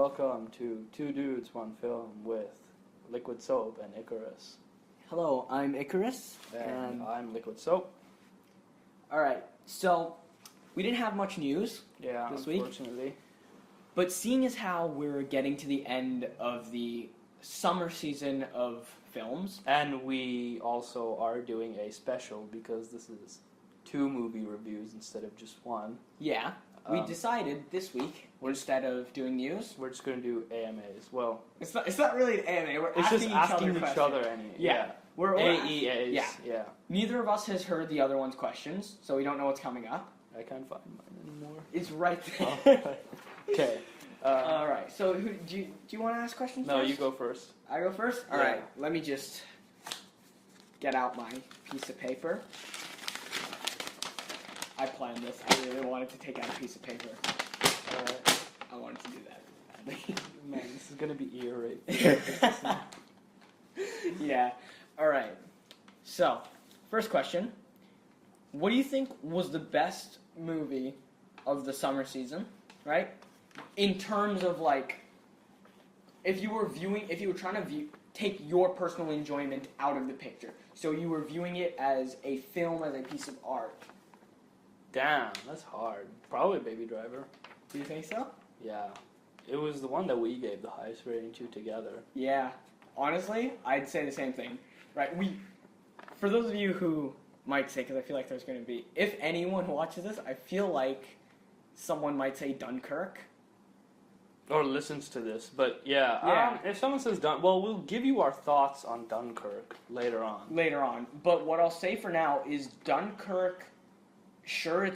welcome to Two Dudes, One Film with Liquid Soap and Icarus. Hello, I'm Icarus. And I'm Liquid Soap. Alright, so we didn't have much news this week. Unfortunately. But seeing as how we're getting to the end of the summer season of films. And we also are doing a special because this is 2 movie reviews instead of just 1. Yeah, we decided this week, instead of doing news, we're just going to do AMAs. Well, it's not really an AMA, we're it's asking just asking each other questions. any. Yeah. We're AEAs. Yeah. Neither of us has heard the other one's questions, so we don't know what's coming up. I can't find mine anymore. It's right there. Okay. Alright, so do you want to ask questions No, first? you go first. I go first? Yeah. Alright, let me just get out my piece of paper. I planned this. I really wanted to take out a piece of paper. I wanted to do that. Man, this is going to be ear rape. Yeah. Alright. So, first question. What do you think was the best movie of the summer season, right? In terms of, like, if you were trying to take your personal enjoyment out of the picture. So you were viewing it as a film, as a piece of art. Damn, that's hard. Probably Baby Driver. Do you think so? Yeah. It was the one that we gave the highest rating to together. Yeah. Honestly, I'd say the same thing. Right? For those of you who might say, because I feel like there's going to be, if anyone watches this, I feel like someone might say Dunkirk. Or listens to this, but yeah. If someone says well, we'll give you our thoughts on Dunkirk later on. Later on. But what I'll say for now is Dunkirk, sure, I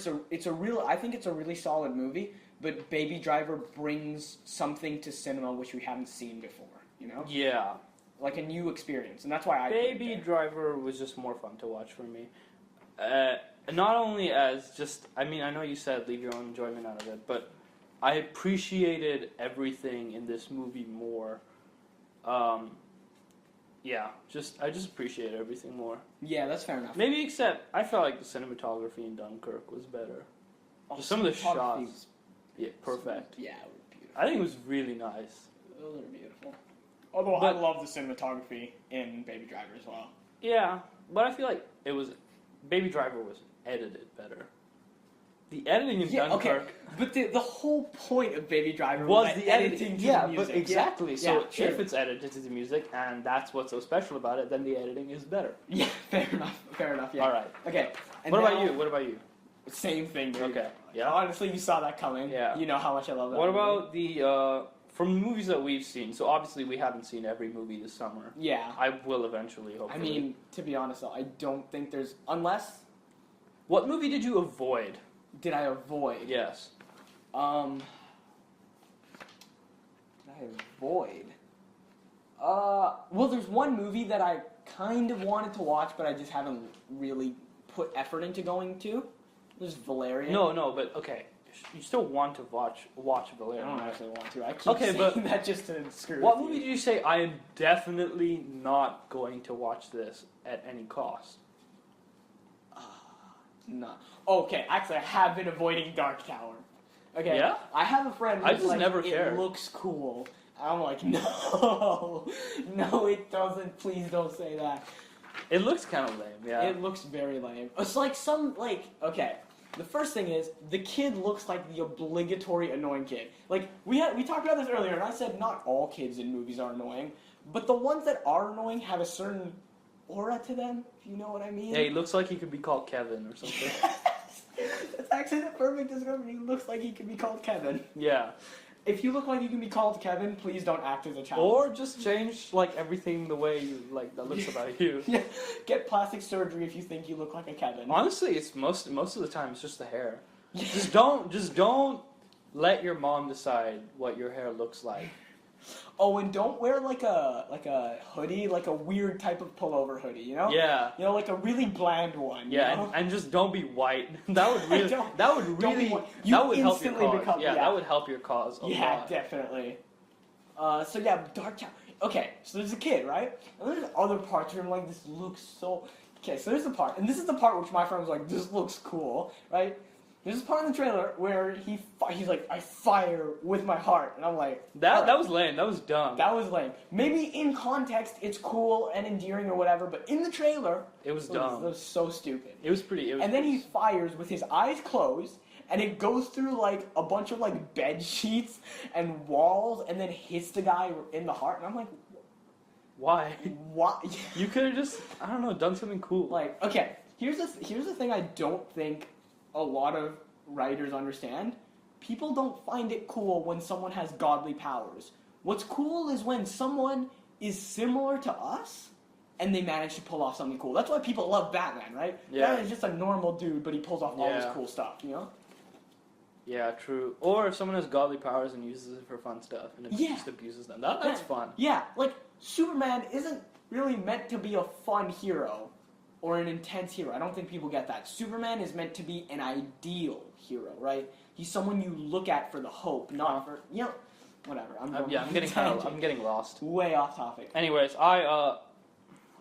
think it's a really solid movie, but Baby Driver brings something to cinema which we haven't seen before, you know? Yeah. Like a new experience, and that's why Baby Driver was just more fun to watch for me. Not only as just, I know you said leave your own enjoyment out of it, but I appreciated everything in this movie more. I just appreciate everything more. Yeah, that's fair enough. Maybe except I felt like the cinematography in Dunkirk was better. Just some of the shots. Yeah, perfect. Yeah, it was beautiful. I think it was really nice. Those are beautiful. Although I love the cinematography in Baby Driver as well. Yeah, but I feel like Baby Driver was edited better. The editing in Dunkirk... Okay, but the whole point of Baby Driver was the editing to the music. But exactly. So sure. If it's edited to the music, and that's what's so special about it, then the editing is better. Yeah, fair enough, yeah. All right. Okay. And What about you? Same thing, dude. Okay. Yeah? Honestly, you saw that coming. Yeah. You know how much I love that What movie. about the... from the movies that we've seen, so obviously we haven't seen every movie this summer. Yeah. I will eventually, hopefully. To be honest, though, I don't think there's... Unless... What movie did you avoid? Did I avoid? Yes. Did I avoid? Well, there's one movie that I kind of wanted to watch, but I just haven't really put effort into going to. There's Valerian. No, but okay. You still want to watch Valerian. I don't actually want to. I keep saying that just to screw with you. What movie did you say, I am definitely not going to watch this at any cost? No. Okay, actually, I have been avoiding Dark Tower. Okay. Yeah? I have a friend who's like, never it cared. looks cool. And I'm like, no, it doesn't. Please don't say that. It looks kind of lame, yeah. It looks very lame. It's like okay. The first thing is, the kid looks like the obligatory annoying kid. Like, we talked about this earlier, and I said not all kids in movies are annoying, but the ones that are annoying have a certain aura to them, if you know what I mean. Yeah, he looks like he could be called Kevin or something. That's actually the perfect description. He looks like he could be called Kevin. Yeah. If you look like you can be called Kevin, please don't act as a child. Or just change, like, everything the way you, like, that looks about you. Yeah. Get plastic surgery if you think you look like a Kevin. Honestly, it's most of the time it's just the hair. Just don't let your mom decide what your hair looks like. Oh, and don't wear like a hoodie, like a weird type of pullover hoodie, you know? Yeah. You know, like a really bland one. Yeah, you know? and just don't be white. That would really help your cause. That would help your cause a lot. Yeah, definitely. So yeah, Dark Tower. Okay, so there's a kid, right? And there's other parts where I'm like, this looks so... Okay, so there's the part, and this is the part which my friend was like, this looks cool, right? There's this part in the trailer where he's like, I fire with my heart, and I'm like, That alright. was lame. That was dumb. That was lame. Maybe in context it's cool and endearing or whatever, but in the trailer it was dumb. It was so stupid. It was pretty. And then he fires with his eyes closed, and it goes through like a bunch of like bed sheets and walls, and then hits the guy in the heart. And I'm like, why? why? You could have just, I don't know, done something cool. Like, okay, here's the thing I don't think a lot of writers understand. People don't find it cool when someone has godly powers. What's cool is when someone is similar to us and they manage to pull off something cool. That's why people love Batman, right? Yeah. Batman's just a normal dude, but he pulls off all this Yeah. cool stuff, you know? Yeah, true. Or if someone has godly powers and uses it for fun stuff and it Yeah. just abuses them. That's fun. Yeah, like, Superman isn't really meant to be a fun hero or an intense hero. I don't think people get that. Superman is meant to be an ideal hero, right? He's someone you look at for the hope, not for, you know, whatever. I'm getting lost. way off topic. Anyways, I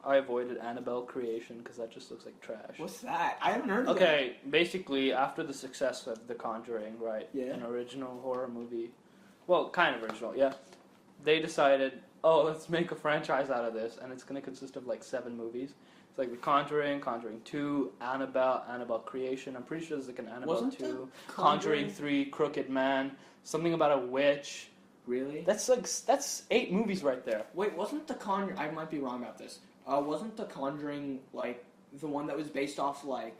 avoided Annabelle Creation because that just looks like trash. What's that? I haven't heard of that. Okay, basically, after the success of The Conjuring, right? Yeah. An original horror movie. Well, kind of original, yeah. They decided, oh, let's make a franchise out of this, and it's going to consist of like 7 movies. It's like The Conjuring, Conjuring 2, Annabelle Creation. I'm pretty sure there's like an Annabelle Wasn't 2, the Conjuring 3, Crooked Man, something about a witch. Really? That's 8 movies right there. Wait, wasn't the Conjuring... I might be wrong about this. Wasn't the Conjuring, like, the one that was based off, like,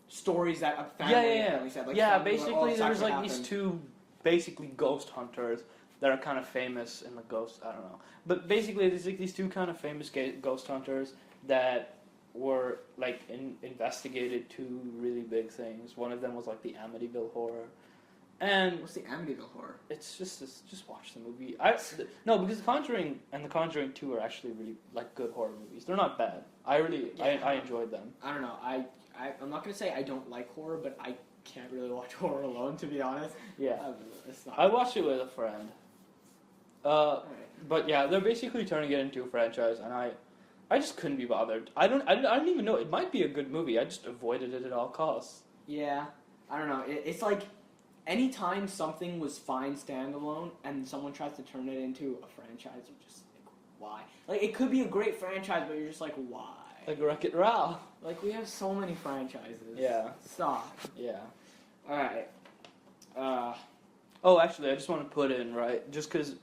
stories that a family said? Like, yeah, family, basically there was like happened. these 2 basically ghost hunters that are kind of famous in the ghost, I don't know. But basically there's like these 2 kind of famous ghost hunters that were like investigated 2 really big things. One of them was like the Amityville Horror. And What's the Amityville Horror? it's just watch the movie. No, because The Conjuring and The Conjuring 2 are actually really like good horror movies. They're not bad. I enjoyed them. I don't know. I'm not going to say I don't like horror, but I can't really watch horror alone, to be honest. Yeah. It's not... I watched it with a friend. Alright. But yeah, they're basically turning it into a franchise, and I just couldn't be bothered. I don't even know. It might be a good movie. I just avoided it at all costs. Yeah. I don't know. It's like... Anytime something was fine standalone and someone tries to turn it into a franchise, you're just like, why? Like, it could be a great franchise, but you're just like, why? Like Wreck-It Ralph. Like, we have so many franchises. Yeah. Stop. Yeah. Alright. Oh, actually, I just want to put in, right, just because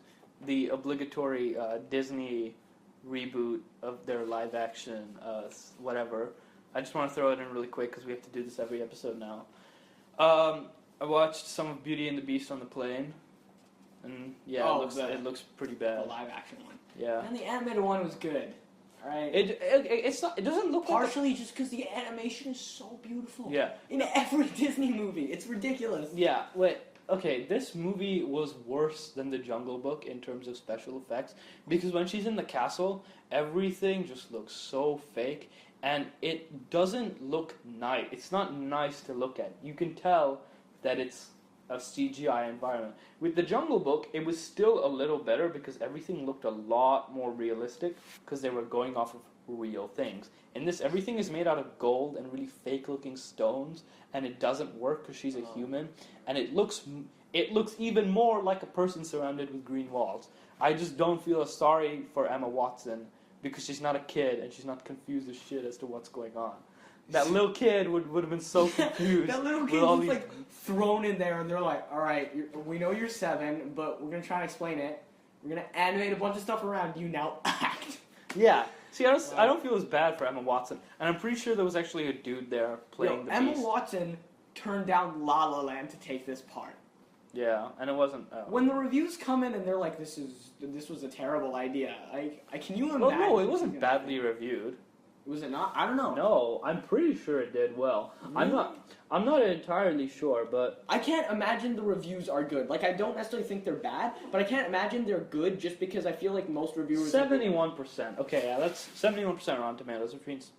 the obligatory Disney reboot of their live-action whatever, I just want to throw it in really quick because we have to do this every episode now. I watched some of Beauty and the Beast on the plane, and yeah, it looks pretty bad. The live action one. Yeah. And the animated one was good. Alright. It doesn't look partially just because the animation is so beautiful. Yeah. In every Disney movie, it's ridiculous. Yeah. Wait. Okay, this movie was worse than The Jungle Book in terms of special effects because when she's in the castle, everything just looks so fake, and it doesn't look nice. It's not nice to look at. You can tell that it's a CGI environment. With The Jungle Book, it was still a little better because everything looked a lot more realistic because they were going off of real things. In this, everything is made out of gold and really fake-looking stones, and it doesn't work because she's a human, and it looks even more like a person surrounded with green walls. I just don't feel sorry for Emma Watson because she's not a kid and she's not confused as shit as to what's going on. That little kid would have been so confused. That little kid was like thrown in there, and they're like, "All right, we know you're 7, but we're gonna try and explain it. We're gonna animate a bunch of stuff around you. Now act." Yeah. See, I don't feel as bad for Emma Watson, and I'm pretty sure there was actually a dude there playing the Emma Beast. Watson turned down La La Land to take this part. Yeah, and it wasn't. When the reviews come in and they're like, "This was a terrible idea," can you imagine? Well, no, it wasn't badly reviewed. Was it not? I don't know. No, I'm pretty sure it did well. Really? I'm not entirely sure, but I can't imagine the reviews are good. Like, I don't necessarily think they're bad, but I can't imagine they're good just because I feel like most reviewers... 71%. Okay, yeah, that's 71% Rotten Tomatoes, which means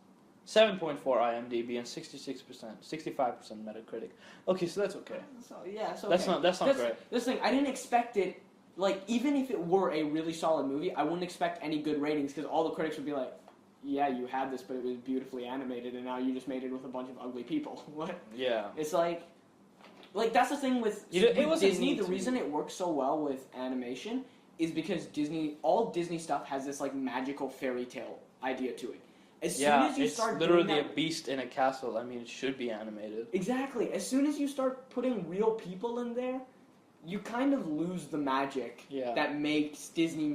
7.4 IMDb and 65% Metacritic. Okay, so that's okay. So, yeah, it's okay. That's not great. This thing, I didn't expect it... Like, even if it were a really solid movie, I wouldn't expect any good ratings because all the critics would be like, yeah, you had this, but it was beautifully animated, and now you just made it with a bunch of ugly people. What? Yeah. It's like, like that's the thing with, It with wasn't Disney. need The to reason be. it works so well with animation is because all Disney stuff has this like magical fairy tale idea to it. As soon as you it's start literally doing that, a beast in a castle. I mean, it should be animated. exactly. As soon as you start putting real people in there, you kind of lose the magic Yeah. that makes Disney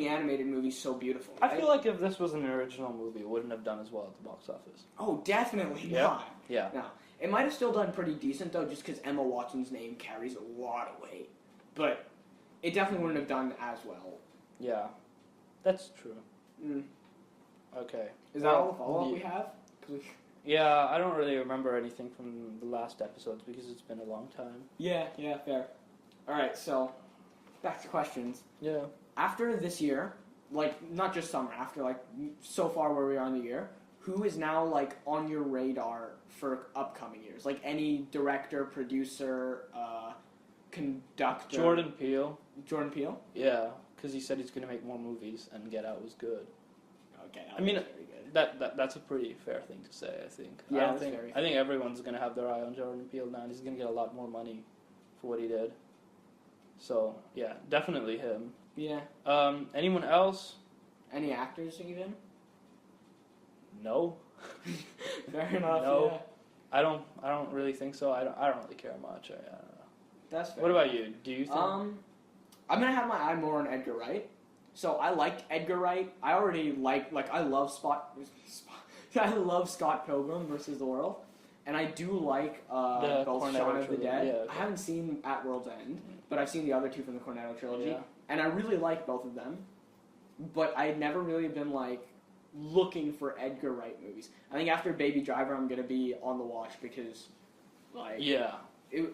animated movies so beautiful. Right? I feel like if this was an original movie, it wouldn't have done as well at the box office. Oh, definitely Yeah. not. Yeah. No, it might have still done pretty decent though, just because Emma Watson's name carries a lot of weight. But it definitely wouldn't have done as well. Yeah. That's true. Mm. Okay. Is that all the follow-up we have? 'Cause Yeah, I don't really remember anything from the last episodes because it's been a long time. Yeah, fair. All right, so back to questions. Yeah. After this year, like not just summer, after like so far where we are in the year, who is now like on your radar for upcoming years? Like any director, producer, conductor. Jordan Peele. Jordan Peele. Yeah, because he said he's going to make more movies and Get Out was good. Okay. I mean, very good. That's a pretty fair thing to say, I think. Yeah, I that's think very I think everyone's going to have their eye on Jordan Peele now, and he's going to get a lot more money for what he did. So, yeah, definitely him. Yeah. Anyone else? Any actors even? No. Fair enough. No. Yeah. I don't really think so. I don't really care much. I don't know. That's fair. What about you? Do you think? I'm gonna have my eye more on Edgar Wright. So I liked Edgar Wright. I already I love I love Scott Pilgrim versus the World, and I do like The both Cornetto Shaun of the trilogy, Dead. yeah, okay. I haven't seen At World's End, but I've seen the other two from the Cornetto trilogy, Yeah. and I really like both of them. But I'd never really been like looking for Edgar Wright movies. I think after Baby Driver, I'm gonna be on the watch because like Yeah.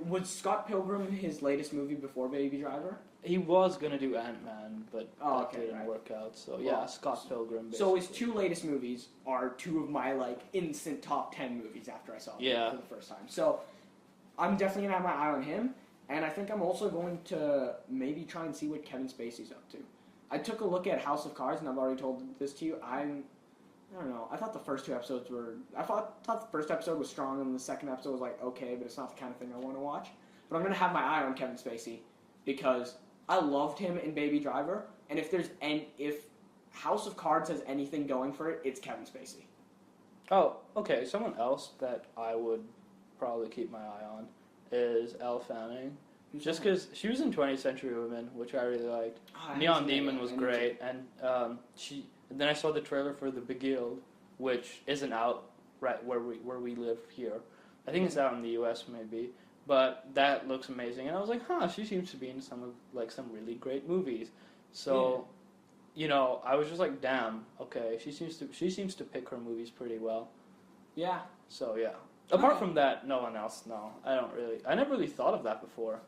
was Scott Pilgrim his latest movie before Baby Driver? He was gonna do Ant-Man, but Oh, that okay, didn't right. work out. So Well, yeah, Scott Pilgrim. So his basically. two latest movies are two of my like instant top 10 movies after I saw them Yeah. for the first time. So I'm definitely gonna have my eye on him, and I think I'm also going to maybe try and see what Kevin Spacey's up to. I took a look at House of Cards, and I've already told this to you. I don't know. I thought the first two episodes were. I thought the first episode was strong, and the second episode was like okay, but it's not the kind of thing I want to watch. But I'm gonna have my eye on Kevin Spacey because I loved him in Baby Driver, and if House of Cards has anything going for it, it's Kevin Spacey. Oh, okay. Someone else that I would probably keep my eye on is Elle Fanning. Just because she was in 20th Century Women, which I really liked. Neon Demon was great, and then I saw the trailer for The Beguiled, which isn't out right where we live here. I think it's out in the U.S. maybe, but that looks amazing. And I was like, she seems to be in some really great movies. So, I was just like, damn, okay, she seems to pick her movies pretty well. Yeah. So yeah. Apart from that, no one else. No, I never really thought of that before.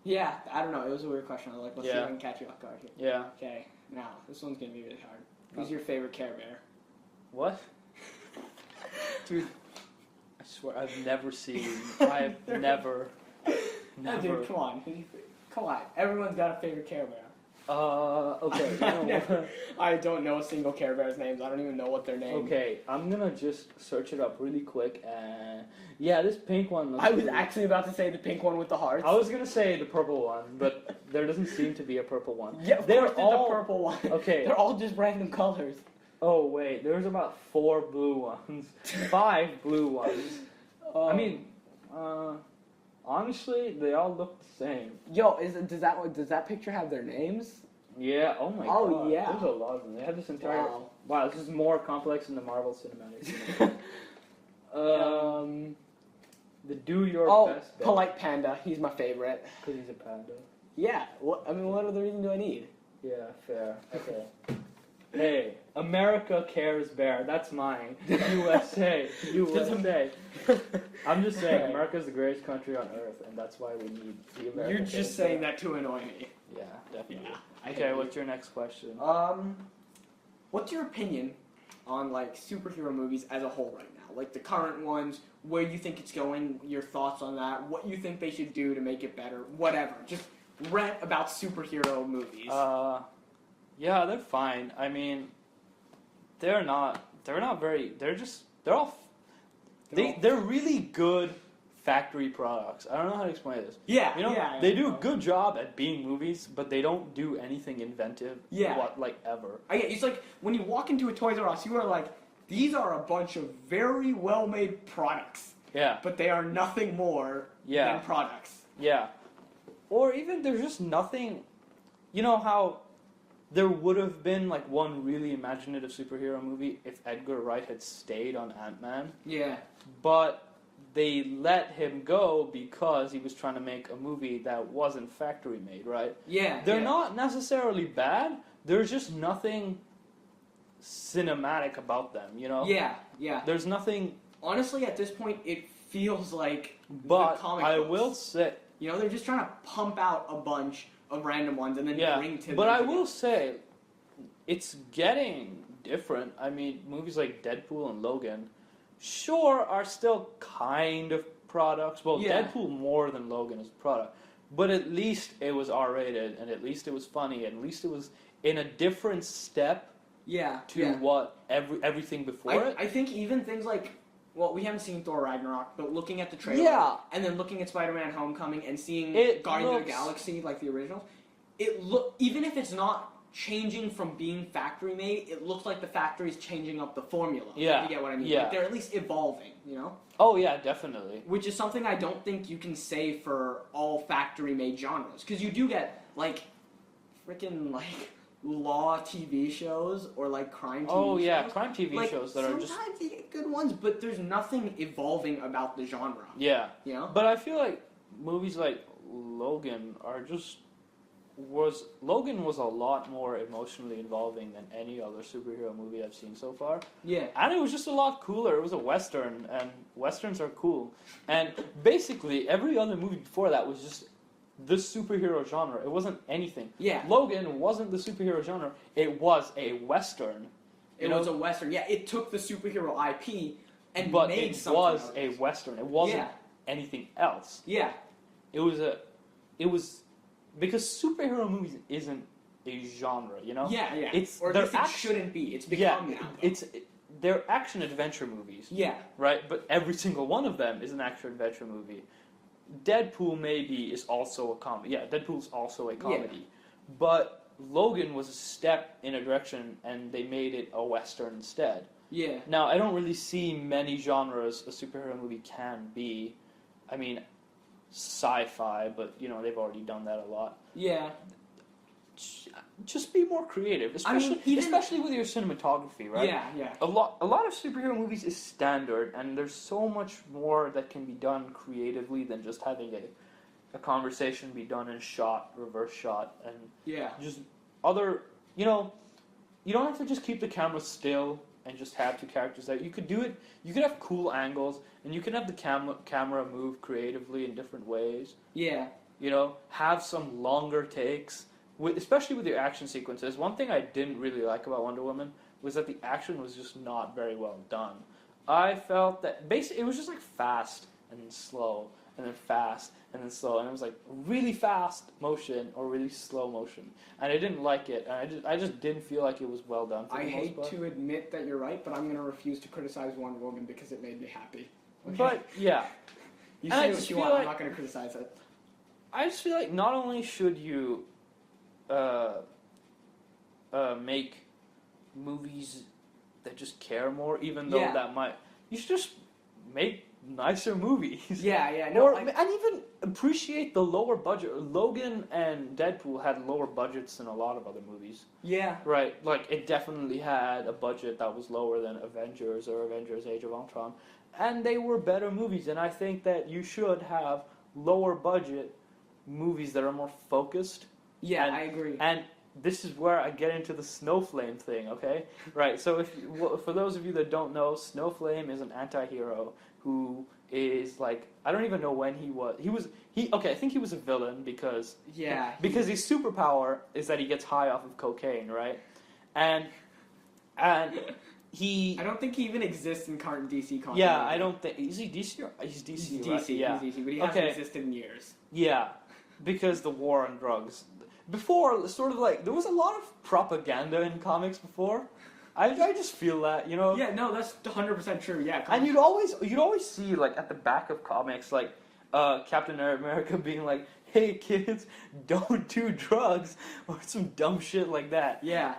Yeah, I don't know. It was a weird question. I was like, let's see if Yeah. I can catch you off guard here. Yeah. Okay, now this one's gonna be really hard. Who's your favorite Care Bear? What? Dude, I swear, I've never seen. I've never. no, dude, come on. Come on. Everyone's got a favorite Care Bear. Okay. You know what? I don't know a single Care Bear's names. I don't even know what their name. Okay, I'm gonna just search it up really quick. And yeah, this pink one. Looks I was cool. actually about to say the pink one with the hearts. I was gonna say the purple one, but there doesn't seem to be a purple one. Yeah, of They're course there's all a purple one. Okay. They're all just random colors. Oh wait, there's about 4 blue ones, 5 blue ones. I mean, honestly, they all look the same. Yo, does that picture have their names? Yeah. Oh my Oh, god. yeah. There's a lot of them. They have this entire. Wow. Wow, this is more complex than the Marvel Cinematic Universe. The Do Your Best. Polite Panda. He's my favorite. Because he's a panda. Yeah. What other reason do I need? Yeah, fair. Okay. Hey, America Cares Bear. That's mine. USA. USA. I'm just saying, America's the greatest country on earth, and that's why we need the America. You're Cares just saying Bear. that to annoy me. Yeah, definitely. Yeah, Okay, what's your next question? What's your opinion on like superhero movies as a whole right now? Like the current ones, where you think it's going, your thoughts on that, what you think they should do to make it better, whatever. Just rant about superhero movies. Yeah, they're fine. I mean, they're not very. They're really good factory products. I don't know how to explain this. Yeah, You know, yeah. they do a good job at being movies, but they don't do anything inventive. Yeah. Ever. It's like when you walk into a Toys R Us, you are like, these are a bunch of very well-made products, Yeah. but they are nothing more Yeah. than products. Yeah. Or even there's just nothing. You know how there would have been like one really imaginative superhero movie if Edgar Wright had stayed on Ant-Man, Yeah. but they let him go because he was trying to make a movie that wasn't factory made, right? Yeah. They're yeah. not necessarily bad. There's just nothing cinematic about them, you know? Yeah, yeah. There's nothing. Honestly, at this point, it feels like But the comic I books. will say, You know, they're just trying to pump out a bunch of random ones and then yeah. bring to But them I together. will say, it's getting different. I mean, movies like Deadpool and Logan, sure, are still kind of products. Well, Yeah. Deadpool more than Logan is a product. But at least it was R-rated, and at least it was funny, and at least it was in a different step Yeah. to yeah. what everything before it. I think even things like, well, we haven't seen Thor Ragnarok, but looking at the trailer, Yeah. and then looking at Spider-Man: Homecoming and seeing It Guardians of the looks- Galaxy like the originals, even if it's not changing from being factory made, it looks like the factory's changing up the formula. Yeah. If you get what I mean? Yeah. Like they're at least evolving, you know? Oh yeah, definitely. Which is something I don't think you can say for all factory made genres. Because you do get, like, freaking, like, law TV shows or, like, crime TV shows. Oh yeah, crime TV Like, shows that are just sometimes you get good ones, but there's nothing evolving about the genre. yeah. You know? But I feel like movies like Logan Logan was a lot more emotionally involving than any other superhero movie I've seen so far. Yeah. And it was just a lot cooler. It was a Western, and Westerns are cool. And basically, every other movie before that was just the superhero genre. It wasn't anything. Yeah. Logan wasn't the superhero genre. It was a Western. It was a Western. Yeah, it took the superhero IP and But made it something was out of a it. Western. It wasn't Yeah. anything else. Yeah. It was because superhero movies isn't a genre, you know? Yeah, yeah. It's or at they're least it action- shouldn't be. It's become now. though. They're action adventure movies, Yeah. right? But every single one of them is an action adventure movie. Deadpool maybe is also a comedy. Yeah, Deadpool's also a comedy. But Logan was a step in a direction, and they made it a Western instead. Yeah. Now, I don't really see many genres a superhero movie can be. I mean, sci-fi, but, you know, they've already done that a lot. Yeah. Just be more creative, especially especially with your cinematography, right? Yeah, yeah. A lot of superhero movies is standard, and there's so much more that can be done creatively than just having a conversation be done in reverse shot, and Yeah. just other, you know, you don't have to just keep the camera still and just have two characters there. You could do it, you could have cool angles, and you can have the camera move creatively in different ways. Yeah. You know, have some longer takes, especially with your action sequences. One thing I didn't really like about Wonder Woman was that the action was just not very well done. I felt that basically it was just like fast and then slow, and then fast and then slow, and it was like really fast motion or really slow motion, and I didn't like it, and I just didn't feel like it was well done for I the most hate part. to admit that you're right, but I'm going to refuse to criticize Wonder Woman because it made me happy. Okay? But yeah, you and I say what just you feel want, I'm like- not going to criticize it. I just feel like not only should you make movies that just care more, even though Yeah. you should just make nicer movies. Yeah, yeah. No, and even appreciate the lower budget. Logan and Deadpool had lower budgets than a lot of other movies. yeah. Right, like it definitely had a budget that was lower than Avengers or Avengers Age of Ultron. And they were better movies, and I think that you should have lower budget movies that are more focused. Yeah, And- I agree. And this is where I get into the Snowflame thing, okay? Right, so for those of you that don't know, Snowflame is an anti-hero who is like, I don't even know when he was. I think he was a villain because his superpower is that he gets high off of cocaine, right? And he... I don't think he even exists in current DC continuity. Yeah, I don't think... Is he DC or... He's DC, He's right? DC, Yeah. he's DC, but he hasn't existed in years. Yeah, because the war on drugs. Before, sort of like, there was a lot of propaganda in comics before. I just feel that, you know. Yeah, no, that's 100% true. Yeah, And you'd always see like at the back of comics like Captain America being like, "Hey kids, don't do drugs," or some dumb shit like that. Yeah.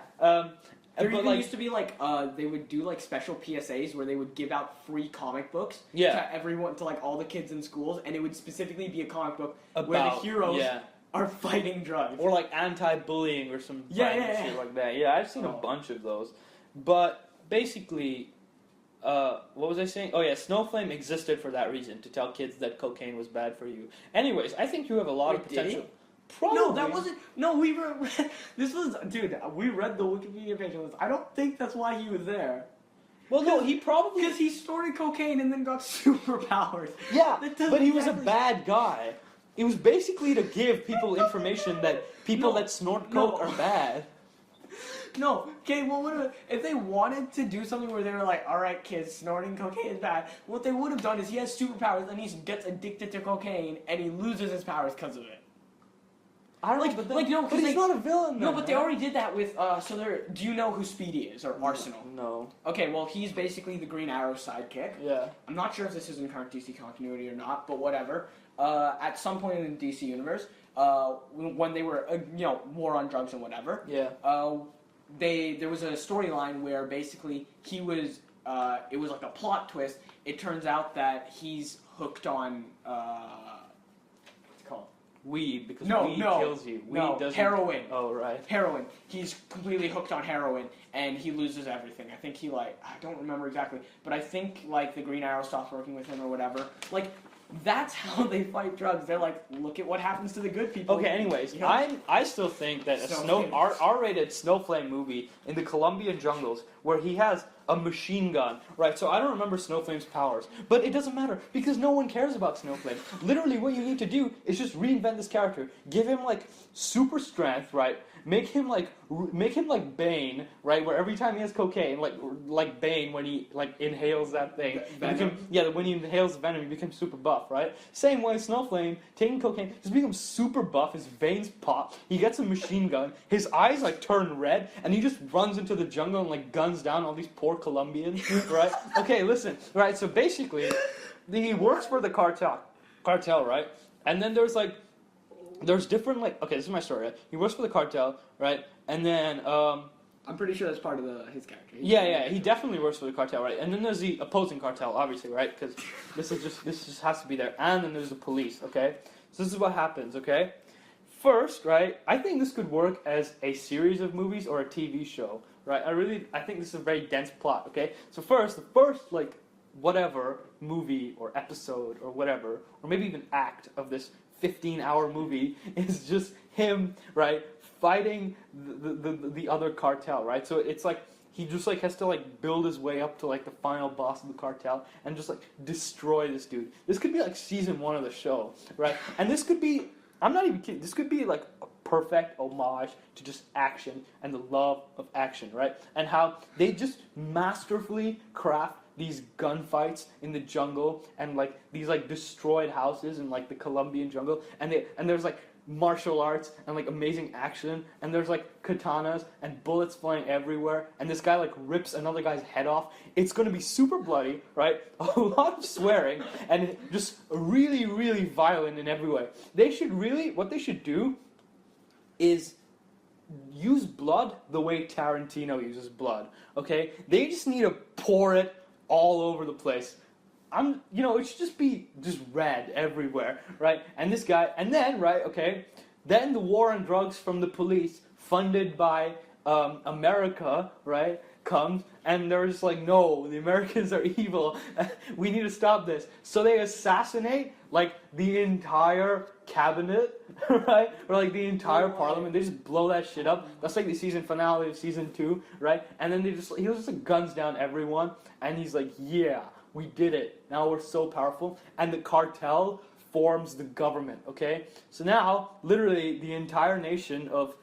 There even used to be like they would do like special PSAs where they would give out free comic books to everyone, to like all the kids in schools, and it would specifically be a comic book where the heroes are fighting drugs. Or like anti-bullying or some shit like that. Yeah, I've seen a bunch of those. But basically, what was I saying? Oh yeah, Snowflame existed for that reason, to tell kids that cocaine was bad for you. Anyways, I think you have a lot of potential. Did he? Probably. No, that wasn't. No, we read. This was, dude. We read the Wikipedia page on this. I don't think that's why he was there. Well, no, he probably because he snorted cocaine and then got superpowers. Yeah, but he was a bad guy. It was basically to give people information that people that snort coke are bad. No, okay, well, if they wanted to do something where they were like, alright kids, snorting cocaine is bad, what they would have done is he has superpowers and he gets addicted to cocaine and he loses his powers because of it. I don't know, but he's not a villain though. No, but they already did that with, do you know who Speedy is, or Arsenal? No. Okay, well, he's basically the Green Arrow sidekick. Yeah. I'm not sure if this is in current DC continuity or not, but whatever. At some point in the DC universe, when they were, war on drugs and whatever, there was a storyline where basically he was, it was like a plot twist. It turns out that he's hooked on, what's it called? Weed, because weed kills you. Weed doesn't. Heroin. Oh, right. Heroin. He's completely hooked on heroin, and he loses everything. I think I don't remember exactly, but I think, the Green Arrow stops working with him or whatever. That's how they fight drugs. They're like, look at what happens to the good people. Okay, anyways, I still think that R-rated Snowflame movie in the Colombian jungles where he has a machine gun, right? So I don't remember Snowflame's powers, but it doesn't matter because no one cares about Snowflame. Literally, what you need to do is just reinvent this character, give him super strength, right? Make him like Bane, right? Where every time he has cocaine, like Bane when he inhales that thing, when he inhales venom, he becomes super buff, right? Same way, Snowflame taking cocaine just becomes super buff. His veins pop. He gets a machine gun. His eyes turn red, and he just runs into the jungle and guns down all these poor Colombians, right? Okay, listen, right? So basically, he works for the cartel, right? And then there's different, okay, this is my story, right? He works for the cartel, right? And then, I'm pretty sure that's part of his character. He definitely works for the cartel, right? And then there's the opposing cartel, obviously, right? Because this just has to be there. And then there's the police, okay? So this is what happens, okay? First, right, I think this could work as a series of movies or a TV show, right? I think this is a very dense plot, okay? So the first, whatever movie or episode or whatever, or maybe even act of this 15-hour movie is just him, right, fighting the other cartel, right? So it's he just has to build his way up to the final boss of the cartel and just destroy this dude. This could be season 1 of the show, right? And this could be, I'm not even kidding, this could be a perfect homage to just action and the love of action, right? And how they just masterfully craft these gunfights in the jungle and these destroyed houses in the Colombian jungle, and there's martial arts and amazing action, and there's katanas and bullets flying everywhere, and this guy rips another guy's head off. It's gonna be super bloody, right? A lot of swearing and just really, really violent in every way. What they should do is use blood the way Tarantino uses blood. Okay, they just need to pour it all over the place. It should just be red everywhere, right? And this guy, and then, right, okay, then the war on drugs from the police, funded by America, right, comes, and they're just no, the Americans are evil, we need to stop this. So they assassinate, the entire cabinet, right, or the entire parliament. They just blow that shit up. That's the season finale of season 2, right? And then he just guns down everyone, and he's yeah, we did it. Now we're so powerful. And the cartel forms the government, okay? So now, literally, the entire nation of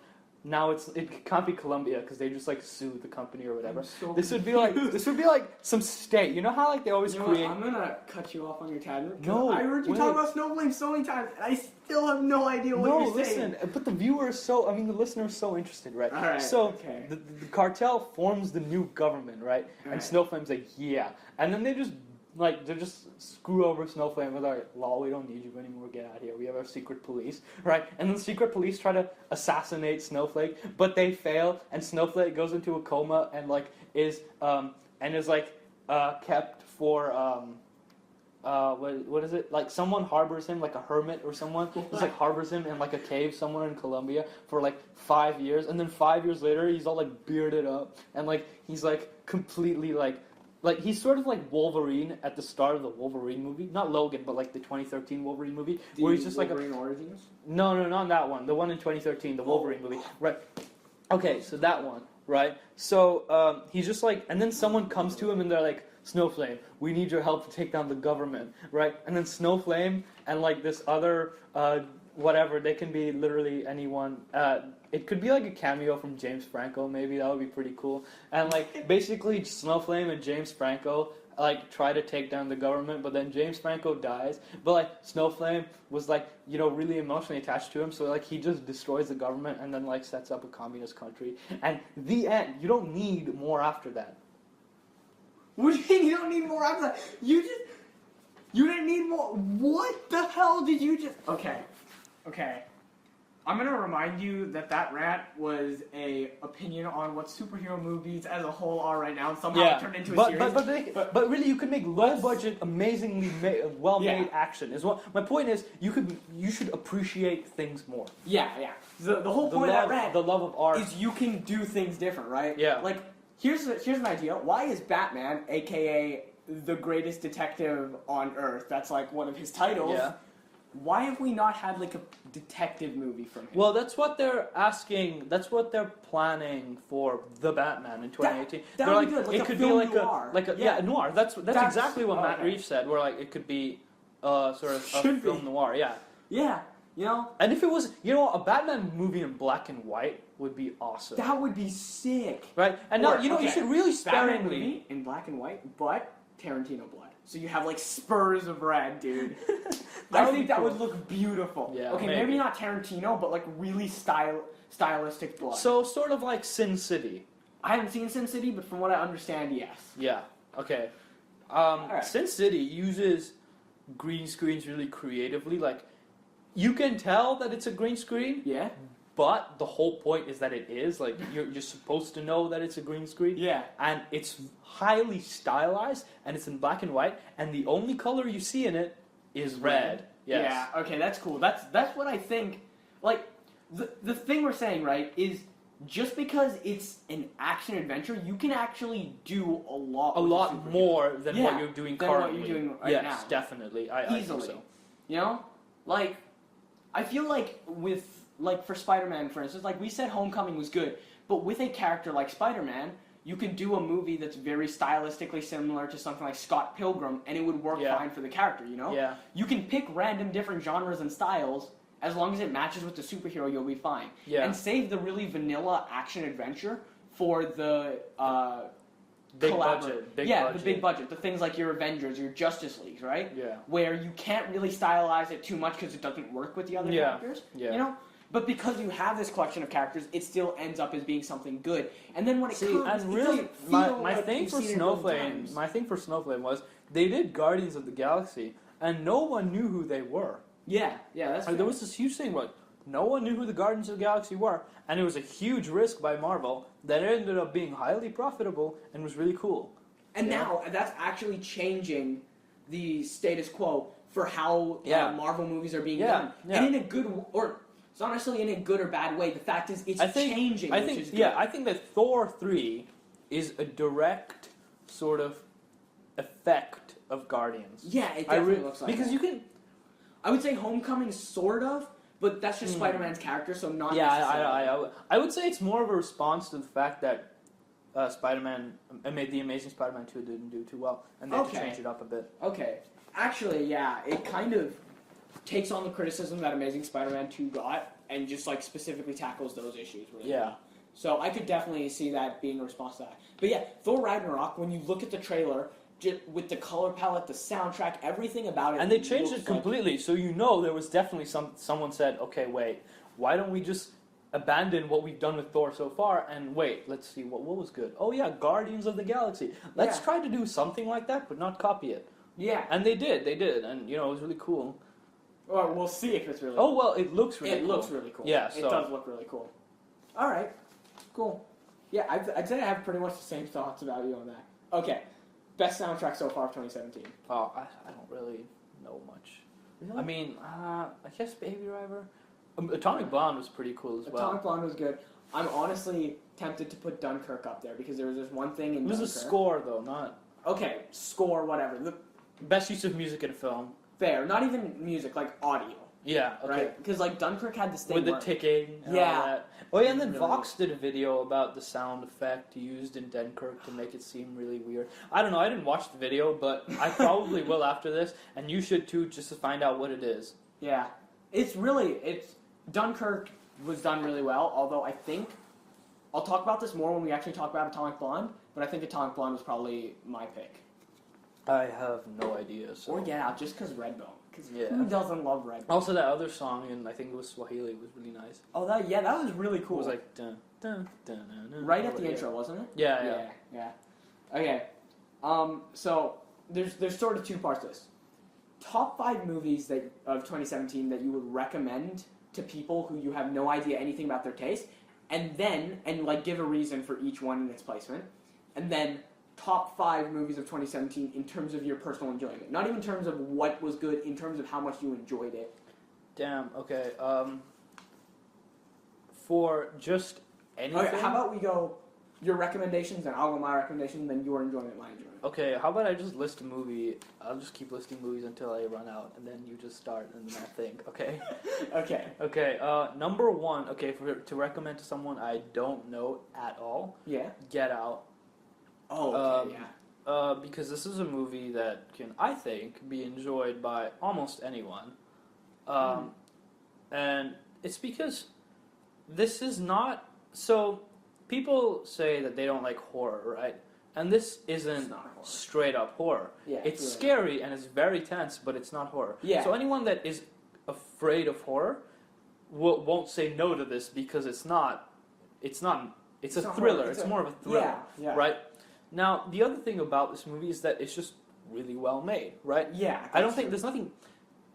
now it can't be Colombia because they just like sue the company or whatever. So This would be like some state. You know how like they always create. I'm gonna cut you off on your tangent. No, I heard you talk about Snowflame so many times, and I still have no idea what you're saying. Listen, but the listener is so interested, right? All right. So okay. the cartel forms the new government, right? And Right. Snowflame's like, yeah, and then they just screw over Snowflame with like, lol, we don't need you anymore, get out of here. We have our secret police, right? And then the secret police try to assassinate Snowflake, but they fail, and Snowflake goes into a coma and like is kept for what is it? Like someone harbors him, like a hermit or someone just like harbors him in like a cave somewhere in Colombia for like 5 years, and then 5 years later he's all like bearded up and like he's like completely like he's sort of like Wolverine at the start of the Wolverine movie, not Logan, but like the 2013 Wolverine movie, where he's just Wolverine Origins? No, not that one. The one in 2013, the Wolverine movie, right? Okay, so that one, right? So he's just like, and then someone comes to him and they're like, Snowflame, we need your help to take down the government, right? And then Snowflame and like this other whatever, they can be literally anyone. It could be like a cameo from James Franco, maybe. That would be pretty cool. And like basically Snowflame and James Franco like try to take down the government, but then James Franco dies. But like Snowflame was like, you know, really emotionally attached to him, so like he just destroys the government and then like sets up a communist country. And the end. You don't need more after that. What do you mean you don't need more after that? You didn't need more. What the hell did you just? Okay. I'm gonna remind you that rant was a opinion on what superhero movies as a whole are right now, and somehow it turned into a series. But really, you could make low budget, amazingly well made action. Is what my point is. You should appreciate things more. Yeah. The whole point of that rant, the love of art, is you can do things different, right? Yeah. Like here's an idea. Why is Batman, aka the greatest detective on Earth? That's like one of his titles. Yeah. Why have we not had like a detective movie from him? Well, that's what they're asking. That's what they're planning for the Batman in 2018. That would be good. Like it a could film be noir. Noir. That's exactly what Matt okay. Reeves said. Where like it could be sort of a film noir. Yeah. Yeah. You know. And if it was, a Batman movie in black and white would be awesome. That would be sick. Right. And now you should really sparingly Batman movie in black and white, but Tarantino blood. So you have like spurs of red, dude. I think that would look beautiful. Yeah, okay, maybe not Tarantino, but like really stylistic blood. So sort of like Sin City. I haven't seen Sin City, but from what I understand, yes. Yeah. Okay. Right. Sin City uses green screens really creatively. Like you can tell that it's a green screen. Yeah. But the whole point is that it is like you're supposed to know that it's a green screen. Yeah. And it's highly stylized, and it's in black and white, and the only color you see in it is red. Yes. Yeah. Okay, that's cool. That's what I think. Like the thing we're saying, right, is just because it's an action adventure, you can actually do a lot more than what you're doing currently. What you're doing right now. Yes, definitely. I Easily. think so. You know, like I feel like for Spider-Man, for instance, like we said, Homecoming was good, but with a character like Spider-Man, you could do a movie that's very stylistically similar to something like Scott Pilgrim, and it would work fine for the character, you know? Yeah. You can pick random different genres and styles, as long as it matches with the superhero, you'll be fine. Yeah. And save the really vanilla action-adventure for the big budget. The big budget. The things like your Avengers, your Justice Leagues, right? Yeah. Where you can't really stylize it too much because it doesn't work with the other characters. Yeah. You know? But because you have this collection of characters, it still ends up as being something good. And then when it comes, and really, it doesn't feel my like thing you've for seen it a million Snowflame, times. my thing for Snowflame was they did Guardians of the Galaxy, and no one knew who they were. Yeah, that's Like, there was this huge thing, like no one knew who the Guardians of the Galaxy were, and it was a huge risk by Marvel that ended up being highly profitable and was really cool. And now that's actually changing the status quo for how Marvel movies are being done. Yeah. And in a good, or it's not necessarily in a good or bad way. The fact is, it's changing. I think that Thor 3 is a direct sort of effect of Guardians. Yeah, it definitely looks like because that. you can. I would say Homecoming, sort of, but that's just Spider-Man's character, so not Yeah, necessarily. I would say it's more of a response to the fact that Spider-Man, The Amazing Spider-Man 2 didn't do too well, and they had to change it up a bit. Okay. Actually, yeah, it kind of takes on the criticism that Amazing Spider-Man 2 got, and just like specifically tackles those issues really Yeah. well. So I could definitely see that being a response to that. But yeah, Thor Ragnarok, when you look at the trailer, with the color palette, the soundtrack, everything about it, And they changed looks it completely, so you know there was definitely someone said, okay, wait, why don't we just abandon what we've done with Thor so far and wait, let's see what was good. Oh yeah, Guardians of the Galaxy. Let's try to do something like that, but not copy it. Yeah. And they did, and you know, it was really cool. Well, we'll see if it's really Oh well, it looks really cool. It looks really cool. Yeah, It so does look really cool. Alright, cool. Yeah, I'd say I have pretty much the same thoughts about you on that. Okay, best soundtrack so far of 2017. Oh, I don't really know much. Really? I mean, I guess Baby Driver. Atomic Blond was pretty cool as well. Atomic Blond was good. I'm honestly tempted to put Dunkirk up there because there was this one thing in It was Dunkirk. a score though, not Okay, score, whatever. best use of music in a film. Fair. Not even music, like audio. Yeah, okay. Right? Because like Dunkirk had this thing With the where- ticking and Yeah. all that. Oh yeah, and then Really Vox did a video about the sound effect used in Dunkirk to make it seem really weird. I don't know, I didn't watch the video, but I probably will after this, and you should too, just to find out what it is. Yeah. It's Dunkirk was done really well, although I think I'll talk about this more when we actually talk about Atomic Blonde, but I think Atomic Blonde was probably my pick. I have no idea. So. Or Get Out, just because Redbone. Because Yeah. who doesn't love Redbone? Also, that other song in I think it was Swahili was really nice. Oh, that was really cool. It was like dun dun dun dun. dun right at oh, the yeah. intro, wasn't it? Yeah. Yeah. Okay. So there's sort of two parts to this. Top 5 movies of 2017 that you would recommend to people who you have no idea anything about their taste, and like give a reason for each one in its placement, and then top 5 movies of 2017 in terms of your personal enjoyment, not even in terms of what was good, in terms of how much you enjoyed it. Damn. Okay. For just anything. Okay, how about we go your recommendations, and I'll go my recommendations, then your enjoyment, my enjoyment. Okay, how about I just list a movie? I'll just keep listing movies until I run out, and then you just start, and then I'll think. Okay. Okay. Okay. Number 1. Okay, to recommend to someone I don't know at all. Yeah. Get Out. Oh, okay, yeah. Because this is a movie that can, I think, be enjoyed by almost anyone. And it's because this is not... So, people say that they don't like horror, right? And this isn't not horror. straight up horror. Yeah, it's really scary and it's very tense, but it's not horror. Yeah. So anyone that is afraid of horror won't say no to this because it's a thriller. Horror. It's more of a thriller, Yeah. right? Now, the other thing about this movie is that it's just really well made, right? Yeah. I don't think there's nothing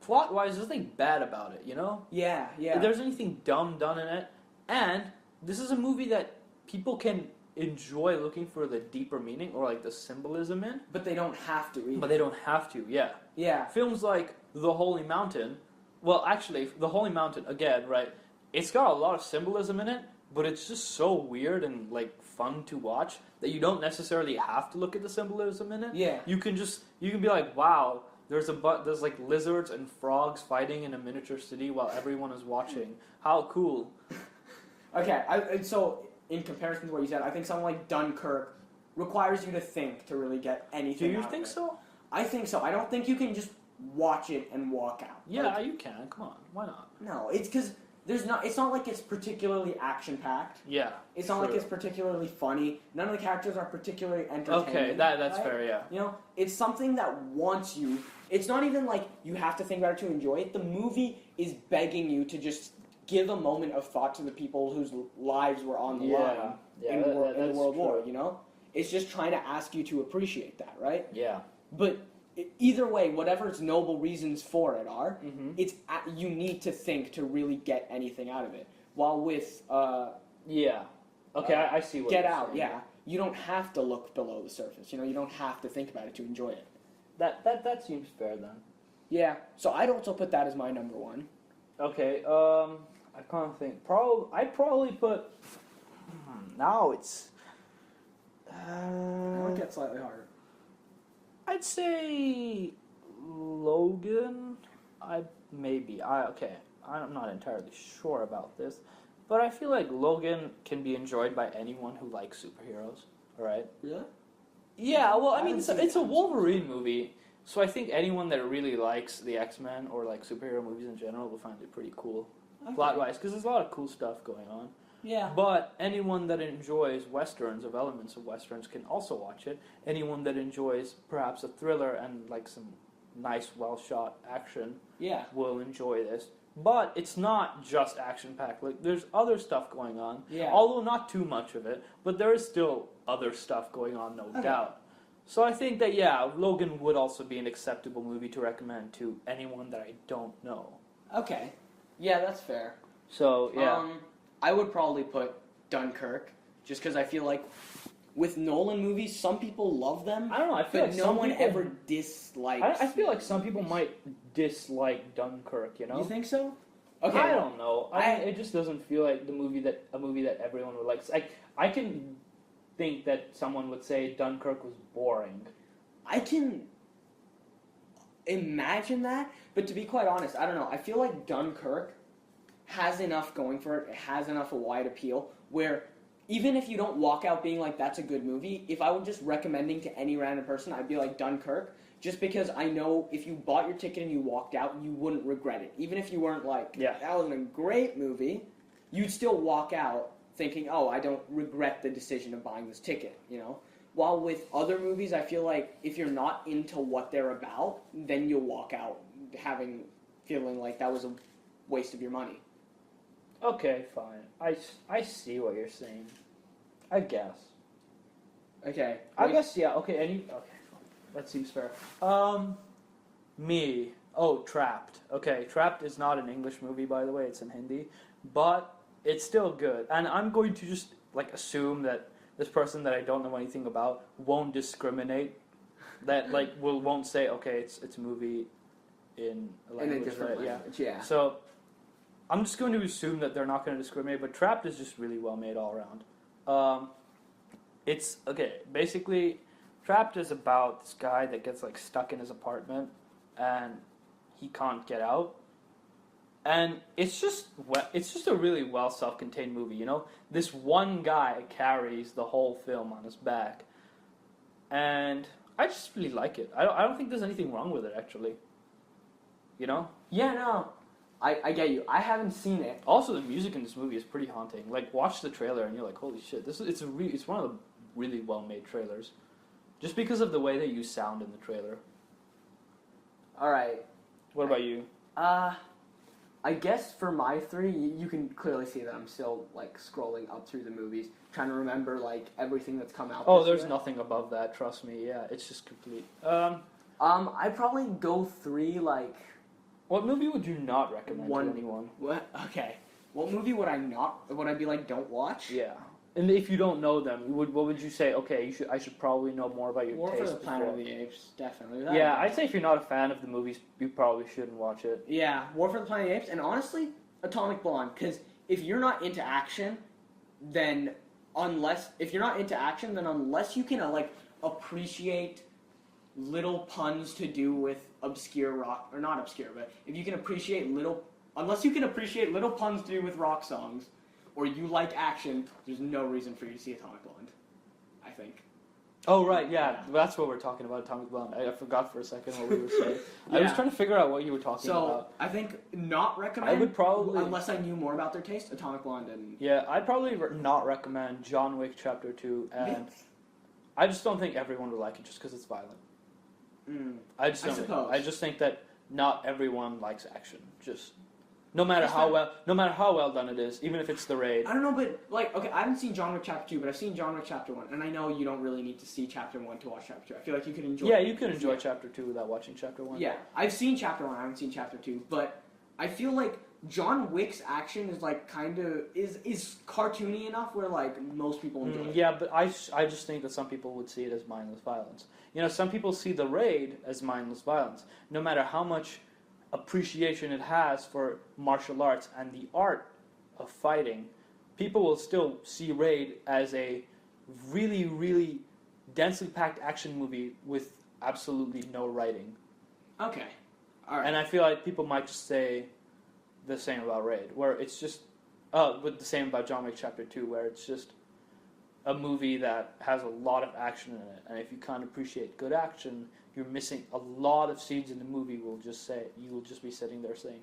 plot-wise. There's nothing bad about it, you know? Yeah. If there's anything dumb done in it, and this is a movie that people can enjoy looking for the deeper meaning or like the symbolism in, But they don't have to either. but they don't have to. Yeah. Yeah. Films like The Holy Mountain. Well, actually, The Holy Mountain again, right? It's got a lot of symbolism in it, but it's just so weird and like fun to watch that you don't necessarily have to look at the symbolism in it. Yeah. You can be like, wow, there's like lizards and frogs fighting in a miniature city while everyone is watching. How cool. Okay. So in comparison to what you said, I think something like Dunkirk requires you to think to really get anything. Do you out of think it. so? I think so. I don't think you can just watch it and walk out. Yeah, Like, you can. Come on. Why not? no, it's because it's not like it's particularly action packed. Yeah. It's not like true. it's particularly funny. None of the characters are particularly entertaining. Okay, that's right? fair, yeah. You know, it's something that wants you. It's not even like you have to think about it to enjoy it. The movie is begging you to just give a moment of thought to the people whose lives were on the line in the World War. You know, it's just trying to ask you to appreciate that, right? Yeah. But either way, whatever its noble reasons for it are, Mm-hmm. you need to think to really get anything out of it. While with Yeah. Okay, I see what Get you're Out, saying. yeah, you don't have to look below the surface. You know, you don't have to think about it to enjoy it. That seems fair then. Yeah, so I'd also put that as my number 1. Okay, I can't think. I'd probably put. Now it's. That would get slightly harder. I'd say Logan. Okay. I'm not entirely sure about this, but I feel like Logan can be enjoyed by anyone who likes superheroes. All right. Really? Yeah. Well, I I mean, haven't seen it's a it. Wolverine movie, so I think anyone that really likes the X-Men or like superhero movies in general will find it pretty cool. plot-wise, because there's a lot of cool stuff going on. Yeah. But anyone that enjoys westerns, of elements of westerns, can also watch it. Anyone that enjoys perhaps a thriller and like some nice, well-shot action Yeah. will enjoy this. But it's not just action-packed. Like, there's other stuff going on. Yeah. Although not too much of it, but there is still other stuff going on, no doubt. So I think that, yeah, Logan would also be an acceptable movie to recommend to anyone that I don't know. Okay. Yeah, that's fair. So, yeah. I would probably put Dunkirk, just because I feel like with Nolan movies, some people love them. I don't know, I feel but like no some one people, ever dislikes. I feel like some people might dislike Dunkirk, you know? You think so? Okay. I don't know. It just doesn't feel like a movie that everyone would like. I can think that someone would say Dunkirk was boring. I can imagine that, but to be quite honest, I don't know. I feel like Dunkirk has enough going for it. It has enough a wide appeal where even if you don't walk out being like, that's a good movie, if I were just recommending to any random person, I'd be like, Dunkirk, just because I know if you bought your ticket and you walked out, you wouldn't regret it. Even if you weren't like, that wasn't a great movie, you'd still walk out thinking, oh, I don't regret the decision of buying this ticket, you know? While with other movies, I feel like if you're not into what they're about, then you'll walk out feeling like that was a waste of your money. Okay, fine. I see what you're saying. I guess. Okay. I guess, yeah. Okay, okay. That seems fair. Me. Oh, Trapped. Okay, Trapped is not an English movie, by the way. It's in Hindi. But it's still good. And I'm going to just, like, assume that this person that I don't know anything about won't discriminate. That, like, won't say, okay, it's a movie in a language. In a different language, yeah. So I'm just going to assume that they're not going to discriminate, but Trapped is just really well made all around. It's, okay, basically, Trapped is about this guy that gets, like, stuck in his apartment, and he can't get out. And it's just a really well self-contained movie, you know? This one guy carries the whole film on his back. And I just really like it. I don't think there's anything wrong with it, actually. You know? Yeah, no. I get you. I haven't seen it. Also, the music in this movie is pretty haunting. Like, watch the trailer and you're like, holy shit, it's one of the really well-made trailers. Just because of the way they use sound in the trailer. All right. What about you? I guess for my three, you can clearly see that I'm still, like, scrolling up through the movies, trying to remember, like, everything that's come out. Oh, there's nothing above that, trust me. Yeah, it's just complete. I'd probably go three, like... What movie would you not recommend to anyone? What? Okay. What movie would I be like, don't watch? Yeah. And if you don't know them, what would you say? Okay, I should probably know more about your War taste. for the Planet of the Apes, definitely. Yeah, I'd say if you're not a fan of the movies, you probably shouldn't watch it. Yeah, War for the Planet of the Apes, and honestly, Atomic Blonde, because if you're not into action, then unless you can like appreciate little puns to do with obscure rock, or not obscure, but if you can appreciate unless you can appreciate little puns to do with rock songs, or you like action, there's no reason for you to see Atomic Blonde, I think. Oh, right, yeah. That's what we're talking about, Atomic Blonde. I forgot for a second what we were saying. I was trying to figure out what you were talking about. So, I think not recommend, I would probably... unless I knew more about their taste, Atomic Blonde and... Yeah, I'd probably not recommend John Wick Chapter 2, and I just don't think everyone would like it just because it's violent. I just think that not everyone likes action. Just... No matter how well done it is, even if it's The Raid. I don't know, but like, okay, I haven't seen John Wick Chapter 2, but I've seen John Wick Chapter 1, and I know you don't really need to see Chapter 1 to watch Chapter 2. I feel like you could enjoy. Yeah, you can enjoy Chapter 2 without watching Chapter 1. Yeah, I've seen Chapter 1, I haven't seen Chapter 2, but I feel like John Wick's action is like kind of is cartoony enough where like most people enjoy it. Yeah, but I just think that some people would see it as mindless violence. You know, some people see The Raid as mindless violence, no matter how much appreciation it has for martial arts and the art of fighting. People will still see Raid as a really, really densely packed action movie with absolutely no writing. Okay, all right. And I feel like people might just say the same about Raid, where it's just, with the same about John Wick Chapter 2, where it's just a movie that has a lot of action in it, and if you can't appreciate good action, you're missing a lot of scenes in the movie. You will just be sitting there saying,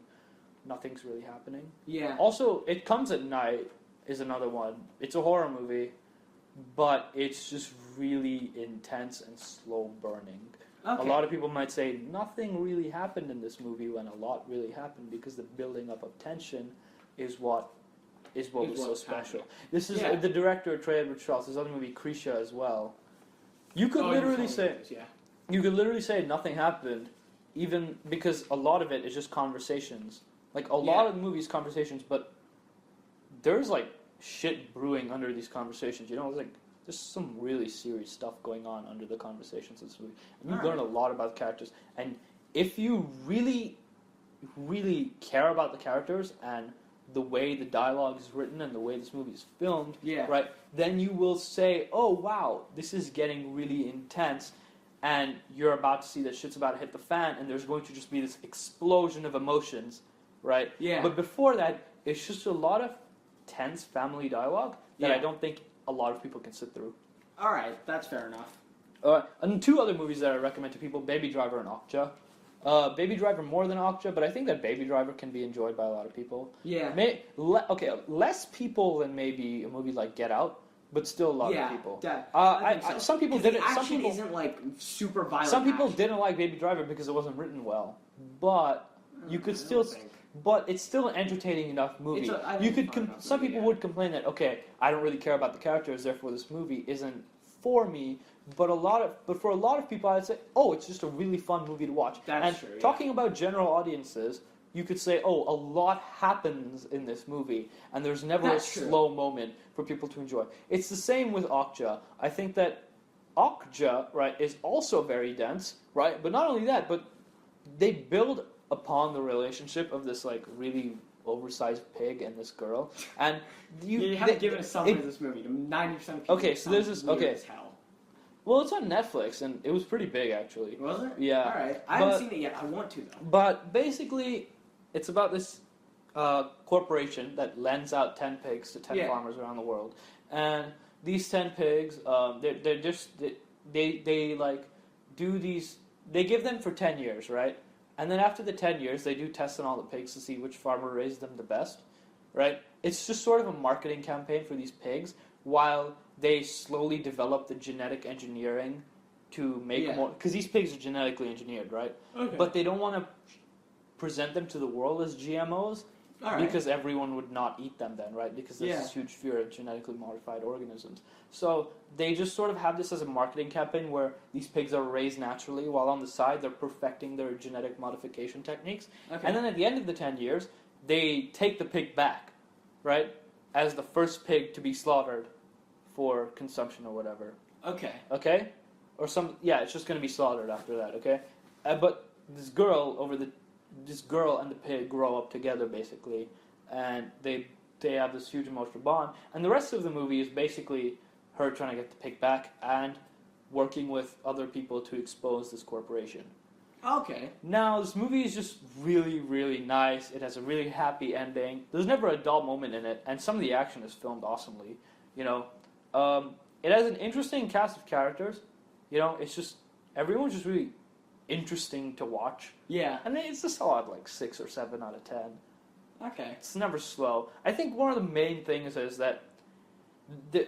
nothing's really happening. Yeah. Also, It Comes at Night is another one. It's a horror movie, but it's just really intense and slow burning. Okay. A lot of people might say nothing really happened in this movie when a lot really happened because the building up of tension is what was so special. This is the director Trey Edward Strauss. His other movie Krisha as well. You could literally say nothing happened, even because a lot of it is just conversations. Like a lot of the movie's conversations, but there's like shit brewing under these conversations. You know, it's like there's some really serious stuff going on under the conversations in this movie. And you learn a lot about the characters. And if you really, really care about the characters and the way the dialogue is written and the way this movie is filmed, right, then you will say, oh, wow, this is getting really intense. And you're about to see that shit's about to hit the fan, and there's going to just be this explosion of emotions, right? Yeah. But before that, it's just a lot of tense family dialogue that I don't think a lot of people can sit through. All right, that's fair enough. And two other movies that I recommend to people, Baby Driver and Okja. Baby Driver more than Okja, but I think that Baby Driver can be enjoyed by a lot of people. Yeah. Less people than maybe a movie like Get Out, but still a lot of people. Some people didn't. Some people isn't like super violent. Some people didn't like Baby Driver because it wasn't written well, but you could still. But it's still an entertaining enough movie. Some people would complain that I don't really care about the characters, therefore this movie isn't for me. But for a lot of people, I'd say, it's just a really fun movie to watch. That's true. Talking about general audiences, you could say, a lot happens in this movie, and there's never slow moment for people to enjoy. It's the same with Okja. I think that Okja, right, is also very dense, right? But not only that, but they build upon the relationship of this like really oversized pig and this girl, and you haven't given a summary of this movie. 90% of people. Okay, so there's this. As hell. Well, it's on Netflix, and it was pretty big actually. Was it? Yeah. All right. I haven't seen it yet. I want to though. But basically, it's about this corporation that lends out 10 pigs to 10 farmers around the world, and these 10 pigs, they like do these. They give them for 10 years, right? And then after the 10 years, they do tests on all the pigs to see which farmer raised them the best, right? It's just sort of a marketing campaign for these pigs while they slowly develop the genetic engineering to make more... Because these pigs are genetically engineered, right? Okay. But they don't want to present them to the world as GMOs because everyone would not eat them then, right? Because there's this huge fear of genetically modified organisms. So they just sort of have this as a marketing campaign where these pigs are raised naturally while on the side they're perfecting their genetic modification techniques. Okay. And then at the end of the 10 years, they take the pig back, right? As the first pig to be slaughtered for consumption or whatever. Okay. Okay? Or it's just going to be slaughtered after that, okay? But this girl and the pig grow up together, basically, and they have this huge emotional bond. And the rest of the movie is basically her trying to get the pig back and working with other people to expose this corporation. Okay. Now, this movie is just really, really nice. It has a really happy ending. There's never a dull moment in it, and some of the action is filmed awesomely. You know, it has an interesting cast of characters. You know, it's just everyone's just really interesting to watch. Yeah. And it's a solid like 6 or 7 out of 10. Okay. It's never slow. I think one of the main things is that the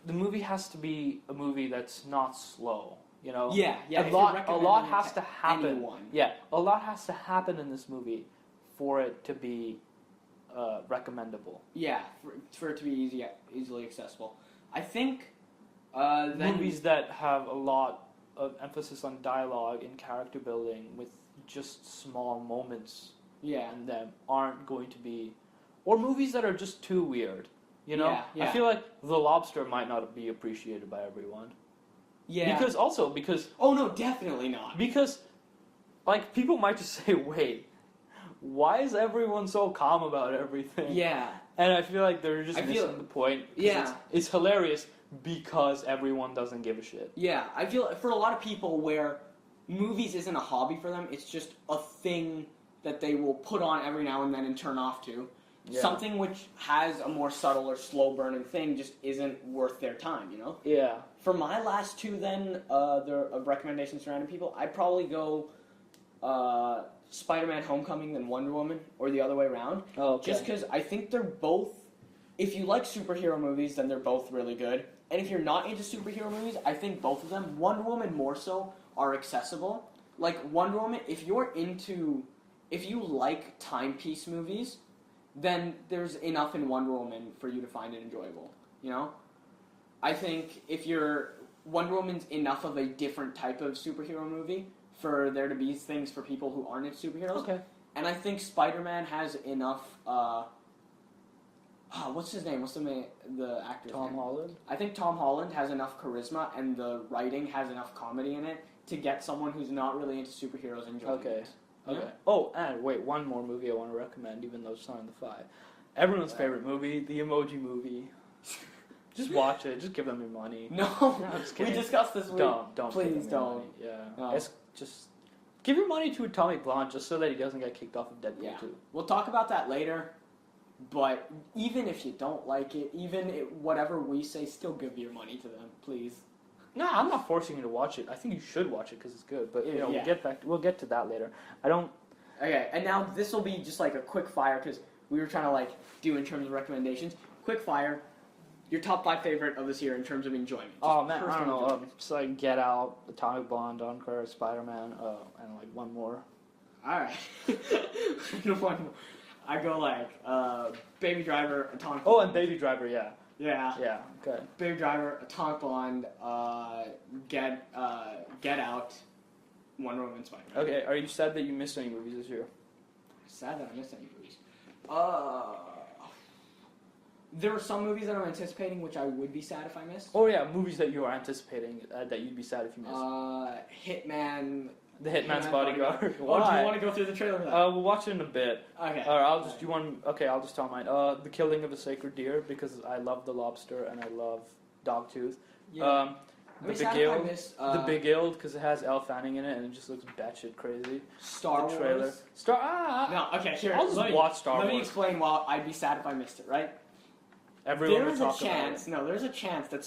movie has to be a movie that's not slow. You know. Yeah. Yeah. A lot has to happen. Anyone. Yeah. A lot has to happen in this movie for it to be recommendable. Yeah. For it to be easily accessible. I think movies that have a lot of emphasis on dialogue and character building with just small moments in them aren't going to be... Or movies that are just too weird, you know? I feel like The Lobster might not be appreciated by everyone. Yeah. Because... Oh, no, definitely not. Because, like, people might just say, wait, why is everyone so calm about everything? Yeah. And I feel like they're just missing the point. Yeah. It's hilarious because everyone doesn't give a shit. Yeah, I feel for a lot of people where movies isn't a hobby for them, it's just a thing that they will put on every now and then and turn off to. Yeah. Something which has a more subtle or slow burning thing just isn't worth their time, you know? Yeah. For my last two then, of recommendations surrounding people, I'd probably go Spider-Man: Homecoming than Wonder Woman, or the other way around. Oh, okay. Just because I think they're both. If you like superhero movies, then they're both really good. And if you're not into superhero movies, I think both of them, Wonder Woman more so, are accessible. Like Wonder Woman, if you like timepiece movies, then there's enough in Wonder Woman for you to find it enjoyable. You know, I think if Wonder Woman's enough of a different type of superhero movie for there to be things for people who aren't into superheroes. Okay. And I think Spider-Man has enough. What's his name? What's the actor's name? Tom Holland. I think Tom Holland has enough charisma and the writing has enough comedy in it to get someone who's not really into superheroes enjoying it. Okay. Yeah. Oh, and wait, one more movie I want to recommend, even though it's not in the 5. Everyone's favorite movie, the Emoji Movie. Just watch it. Just give them your money. No, I'm just we kidding. discussed this week. Don't. Please give them your don't. money. Yeah. No. It's just give your money to Atomic Blond just so that he doesn't get kicked off of Deadpool 2. We'll talk about that later. But even if you don't like it, whatever we say, still give your money to them, please. No, I'm not forcing you to watch it. I think you should watch it because it's good. But Yeah. we'll get to that later. I don't. Okay, and now this will be just like a quick fire because we were trying to like do in terms of recommendations. Quick fire. Your top 5 favorite of this year in terms of enjoyment. Oh man, I personal don't know. enjoyment. It's like Get Out, Atomic Blonde, Dunkirk, Spider-Man, and like one more. All right. One more. I go like Baby Driver, Atomic Blonde. Oh, and Baby Driver, yeah. Yeah. Yeah. Okay. Baby Driver, Atomic Blonde, Get Out, Wonder Woman, Spider-Man. Okay. Are you sad that you missed any movies this year? Sad that I missed any movies. There are some movies that I'm anticipating, which I would be sad if I missed. Oh yeah, movies that you are anticipating that you'd be sad if you missed. Hitman. The Hitman's Bodyguard. Oh, do you Why? want to go through the trailer for that? We'll watch it in a bit. Okay. Or I'll just do one. Okay, I'll just tell mine. The Killing of a Sacred Deer because I love The Lobster and I love Dogtooth. Yeah. The Big Ild. The Big Ild because it has Elle Fanning in it and it just looks batshit crazy. Star the trailer. Wars. No, okay. Here, I'll just watch Star Wars. Let me explain why I'd be sad if I missed it. Right. Everyone There's would a talk chance. about it. No, there's a chance that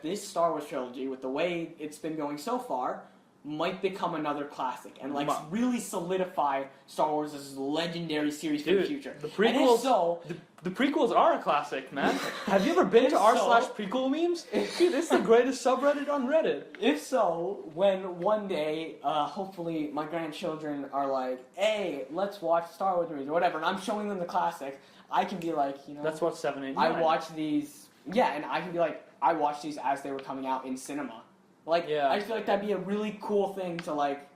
this Star Wars trilogy, with the way it's been going so far, might become another classic and like really solidify Star Wars as a legendary series for the future. The prequels, and if so, the prequels are a classic, man. Have you ever been to r/prequel memes? Dude, it's the greatest subreddit on Reddit. If so, when one day, hopefully my grandchildren are like, "Hey, let's watch Star Wars movies or whatever," and I'm showing them the classics, I can be like, that's what 7, 8, 9. I watched these, and I can be like, I watched these as they were coming out in cinema. Like, I just feel like that'd be a really cool thing to, like,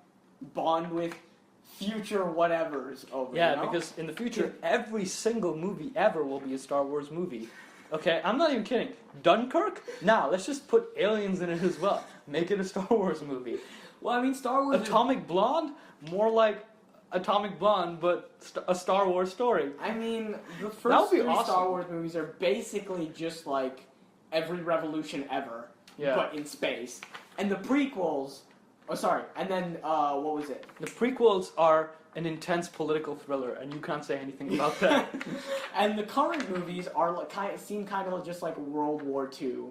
bond with future whatevers over, because in the future, every single movie ever will be a Star Wars movie. Okay, I'm not even kidding. Dunkirk? Nah, let's just put aliens in it as well. Make it a Star Wars movie. Well, I mean, Star Wars Atomic Blonde? More like Atomic Blonde, but a Star Wars story. I mean, the first 3 awesome. Star Wars movies are basically just like every revolution ever, but in space. And the prequels, and then, what was it? The prequels are an intense political thriller, and you can't say anything about that. And the current movies are like, seem kind of just like World War II,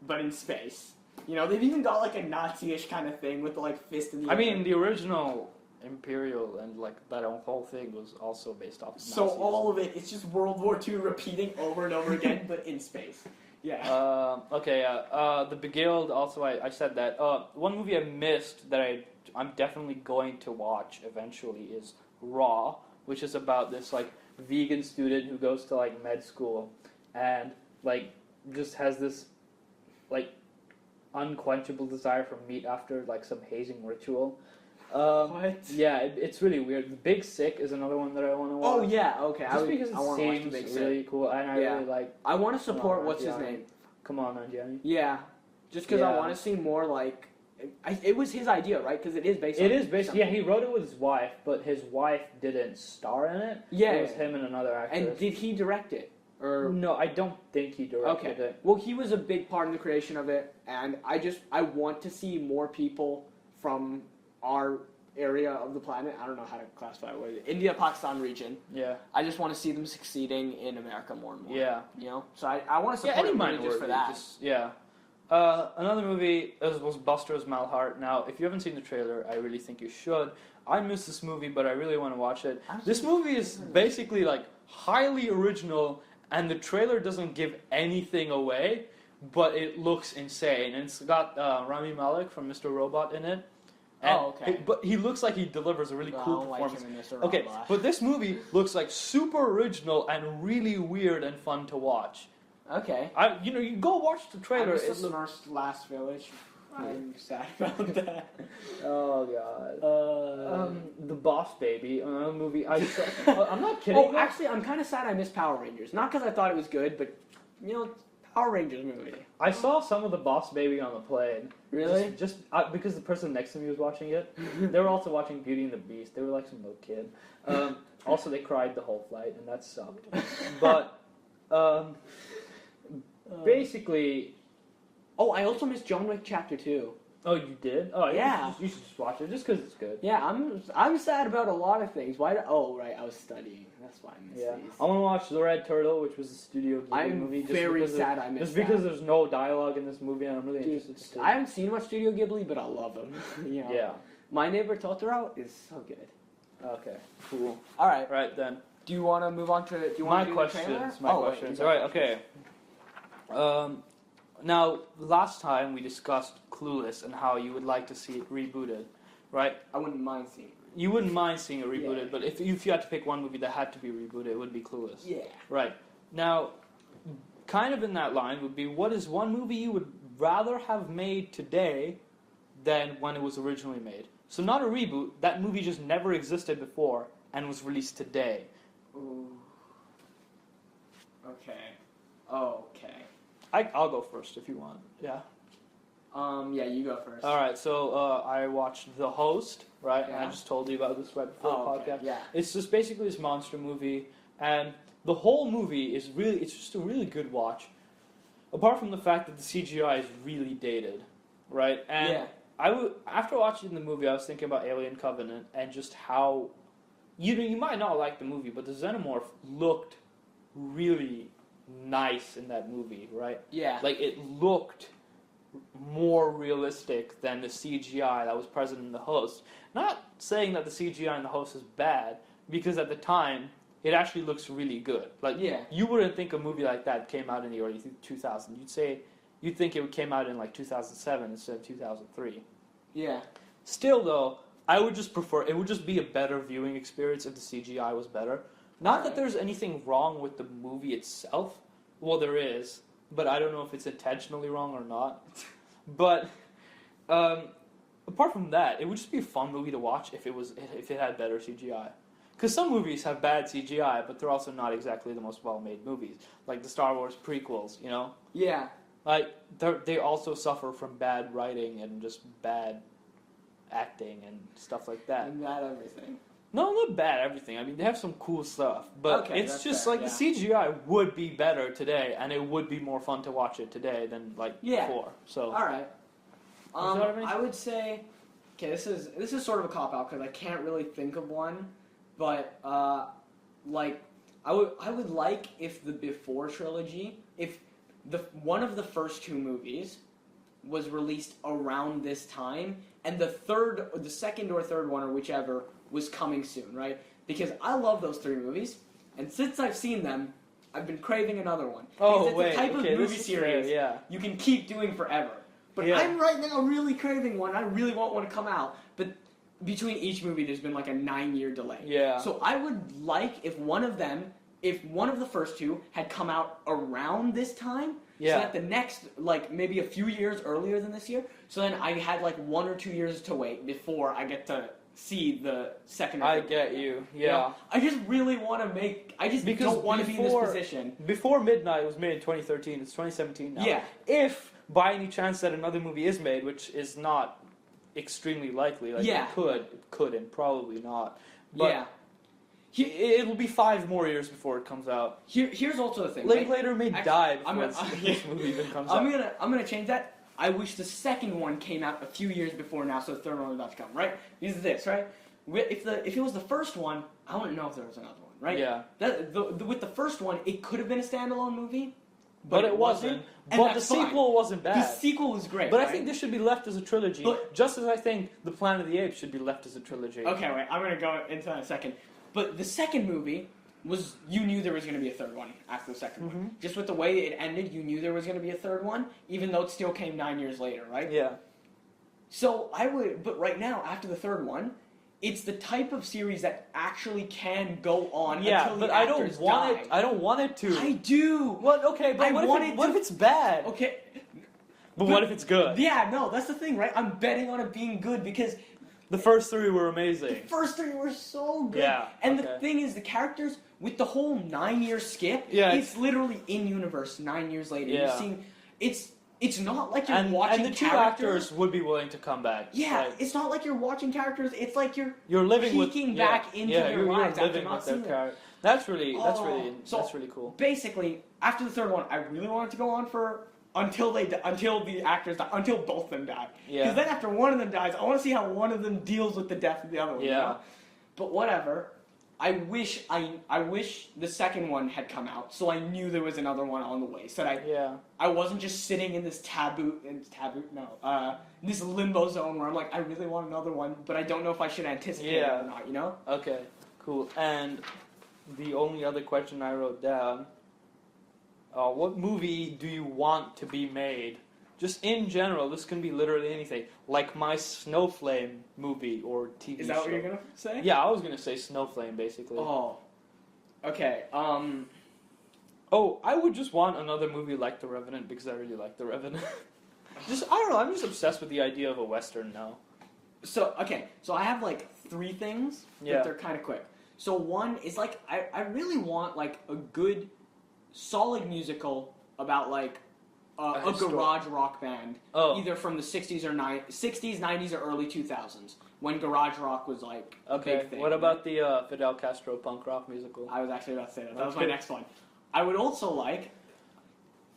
but in space. They've even got like a Nazi-ish kind of thing with the like fist in the air. I mean, the original Imperial and like that whole thing was also based off of Nazis. So all of it's just World War II repeating over and over again, but in space. Yeah. The Big Ild, also I said that. One movie I missed that I'm definitely going to watch eventually is Raw, which is about this like vegan student who goes to like med school and like just has this like unquenchable desire for meat after like some hazing ritual. What? Yeah, it's really weird. The Big Sick is another one that I want to watch. Oh yeah, okay. Just because it seems really cool, and I really like. I want to support what's his name. Come on, Gianni. Yeah, just because I want to see more like. It was his idea, right? Because it is based. It is based. Yeah, he wrote it with his wife, but his wife didn't star in it. Yeah, it was him and another actress. And did he direct it? Or no, I don't think he directed it. Well, he was a big part in the creation of it, and I want to see more people from our area of the planet. I don't know how to classify it. India, Pakistan region. Yeah. I just want to see them succeeding in America more and more. Yeah. So I want to support any it minority just for that. Another movie was Buster's Malheart. Now, if you haven't seen the trailer, I really think you should. I missed this movie, but I really want to watch it. This movie is basically like highly original, and the trailer doesn't give anything away, but it looks insane. And it's got Rami Malek from Mr. Robot in it. And okay. But he looks like he delivers a really Well, cool I don't like performance. him in Mr. Okay, Robot. but this movie looks like super original and really weird and fun to watch. Okay. You go watch the trailer. I missed the Last Village. I'm sad about that. Oh god. The Boss Baby, another movie. I'm not kidding. Oh, actually, I'm kind of sad I missed Power Rangers. Not because I thought it was good, but Power Rangers movie. I saw some of the Boss Baby on the plane. Really? Just because the person next to me was watching it. They were also watching Beauty and the Beast. They were like some little kid. Also, they cried the whole flight, and that sucked. But basically. Oh, I also missed John Wick Chapter 2. Oh, you did? Oh, yeah. You should just watch it, just because it's good. Yeah, I'm sad about a lot of things. Why? Oh, right, I was studying. That's why I missed these. I want to watch The Red Turtle, which was a Studio Ghibli movie. I'm very sad I missed Just because there's no dialogue in this movie, and I'm really interested to see. I haven't seen much Studio Ghibli, but I love them. Yeah. My Neighbor Totoro is so good. Okay, cool. All right. Right then. Do you want to move on to? Do you want to do the trailer? My questions. All right. Okay. Now, last time we discussed Clueless and how you would like to see it rebooted, right? I wouldn't mind seeing it. You wouldn't mind seeing it rebooted, but if you had to pick one movie that had to be rebooted, it would be Clueless. Yeah. Right. Now, kind of in that line would be, what is one movie you would rather have made today than when it was originally made? So not a reboot, that movie just never existed before and was released today. Ooh. Okay. Okay. I'll go first if you want. Yeah. Yeah, you go first. All right. So I watched The Host, right? Yeah. And I just told you about this right before the podcast. Yeah. It's just basically this monster movie, and the whole movie is it's just a really good watch. Apart from the fact that the CGI is really dated, right? And after watching the movie, I was thinking about Alien Covenant and just how you might not like the movie, but the xenomorph looked really nice in that movie, right? Yeah. Like, it looked more realistic than the CGI that was present in The Host. Not saying that the CGI in The Host is bad, because at the time, it actually looks really good. Like, you wouldn't think a movie like that came out in the early 2000s. You'd think it came out in, like, 2007 instead of 2003. Yeah. Still, though, I would just prefer, it would just be a better viewing experience if the CGI was better. Not that there's anything wrong with the movie itself. Well, there is, but I don't know if it's intentionally wrong or not. But apart from that, it would just be a fun movie to watch if it had better CGI. Because some movies have bad CGI, but they're also not exactly the most well-made movies, like the Star Wars prequels. Yeah. Like they also suffer from bad writing and just bad acting and stuff like that. And bad everything. No, not bad everything. I mean, they have some cool stuff, but it's just fair, like the CGI would be better today, and it would be more fun to watch it today than before. So, all right. I would say, okay, this is sort of a cop out because I can't really think of one, but I would like if the Before trilogy, if one of the first two movies was released around this time, and the second or third one or whichever was coming soon, right? Because I love those three movies, and since I've seen them, I've been craving another one. Oh, it's a type of movie series you can keep doing forever. But I'm right now really craving one. I really want one to come out. But between each movie, there's been like a 9-year delay. Yeah. So I would like if one of the first two had come out around this time, so that the next, like maybe a few years earlier than this year, so then I had like 1 or 2 years to wait before I get to see the second or third. I get you, yeah. I just really want to don't want to be in this position. Before Midnight was made in 2013, it's 2017 now. Yeah. If, by any chance, that another movie is made, which is not extremely likely, it could and probably not. But it'll be 5 more years before it comes out. Here's also the thing. Linklater may die before this movie even comes out. I'm gonna change that. I wish the second one came out a few years before now, so the third one was about to come, right? This is this, right? If it was the first one, I wouldn't know if there was another one, right? Yeah. With the first one, it could have been a standalone movie, but it wasn't. And But the that's fine. sequel wasn't bad. The sequel was great. But right? I think this should be left as a trilogy, just as I think The Planet of the Apes should be left as a trilogy. Okay, wait, I'm gonna go into that in a second. But the second movie was, you knew there was gonna be a third one after the 2nd one. Just with the way it ended, you knew there was gonna be a third one, even though it still came 9 years later, right? Yeah. So but right now, after the third one, it's the type of series that actually can go on until the actors die. I don't want it to. I do. What? Okay, but what if it's bad? Okay. But what if it's good? Yeah, no, that's the thing, right? I'm betting on it being good because the first 3 were amazing. the first 3 were so good. Yeah. And the thing is, the characters, with the whole 9-year skip, it's literally in universe 9 years later. Yeah. You're seeing, it's not like you're watching and the two characters. actors would be willing to come back. Yeah, Like, it's not like you're watching characters. It's like you're living peeking back into their lives you're after living not with their seeing them. character. That's really So, that's really cool. Basically, after the third one, I really wanted to go on for until the actors die, until both of them die. Yeah. Because then after one of them dies, I want to see how one of them deals with the death of the other one. Yeah. You know? But whatever. I wish the second one had come out, so I knew there was another one on the way. So that I wasn't just sitting in this this limbo zone where I'm like, I really want another one, but I don't know if I should anticipate it or not, you know? Okay, cool. And the only other question I wrote down, what movie do you want to be made? Just in general, this can be literally anything. Like my Snowflame movie or TV show. Is that what you're going to say? Yeah, I was going to say Snowflame, basically. Oh. Okay, Oh, I would just want another movie like The Revenant because I really like The Revenant. I don't know, I'm just obsessed with the idea of a Western now. So I have like 3 things, but they're kind of quick. So one is like, I really want like a good, solid musical about like a garage rock band, either from the 60s, 90s, or early 2000s, when garage rock was like a big thing. What about the Fidel Castro punk rock musical? I was actually about to say that. That was my next one. I would also like.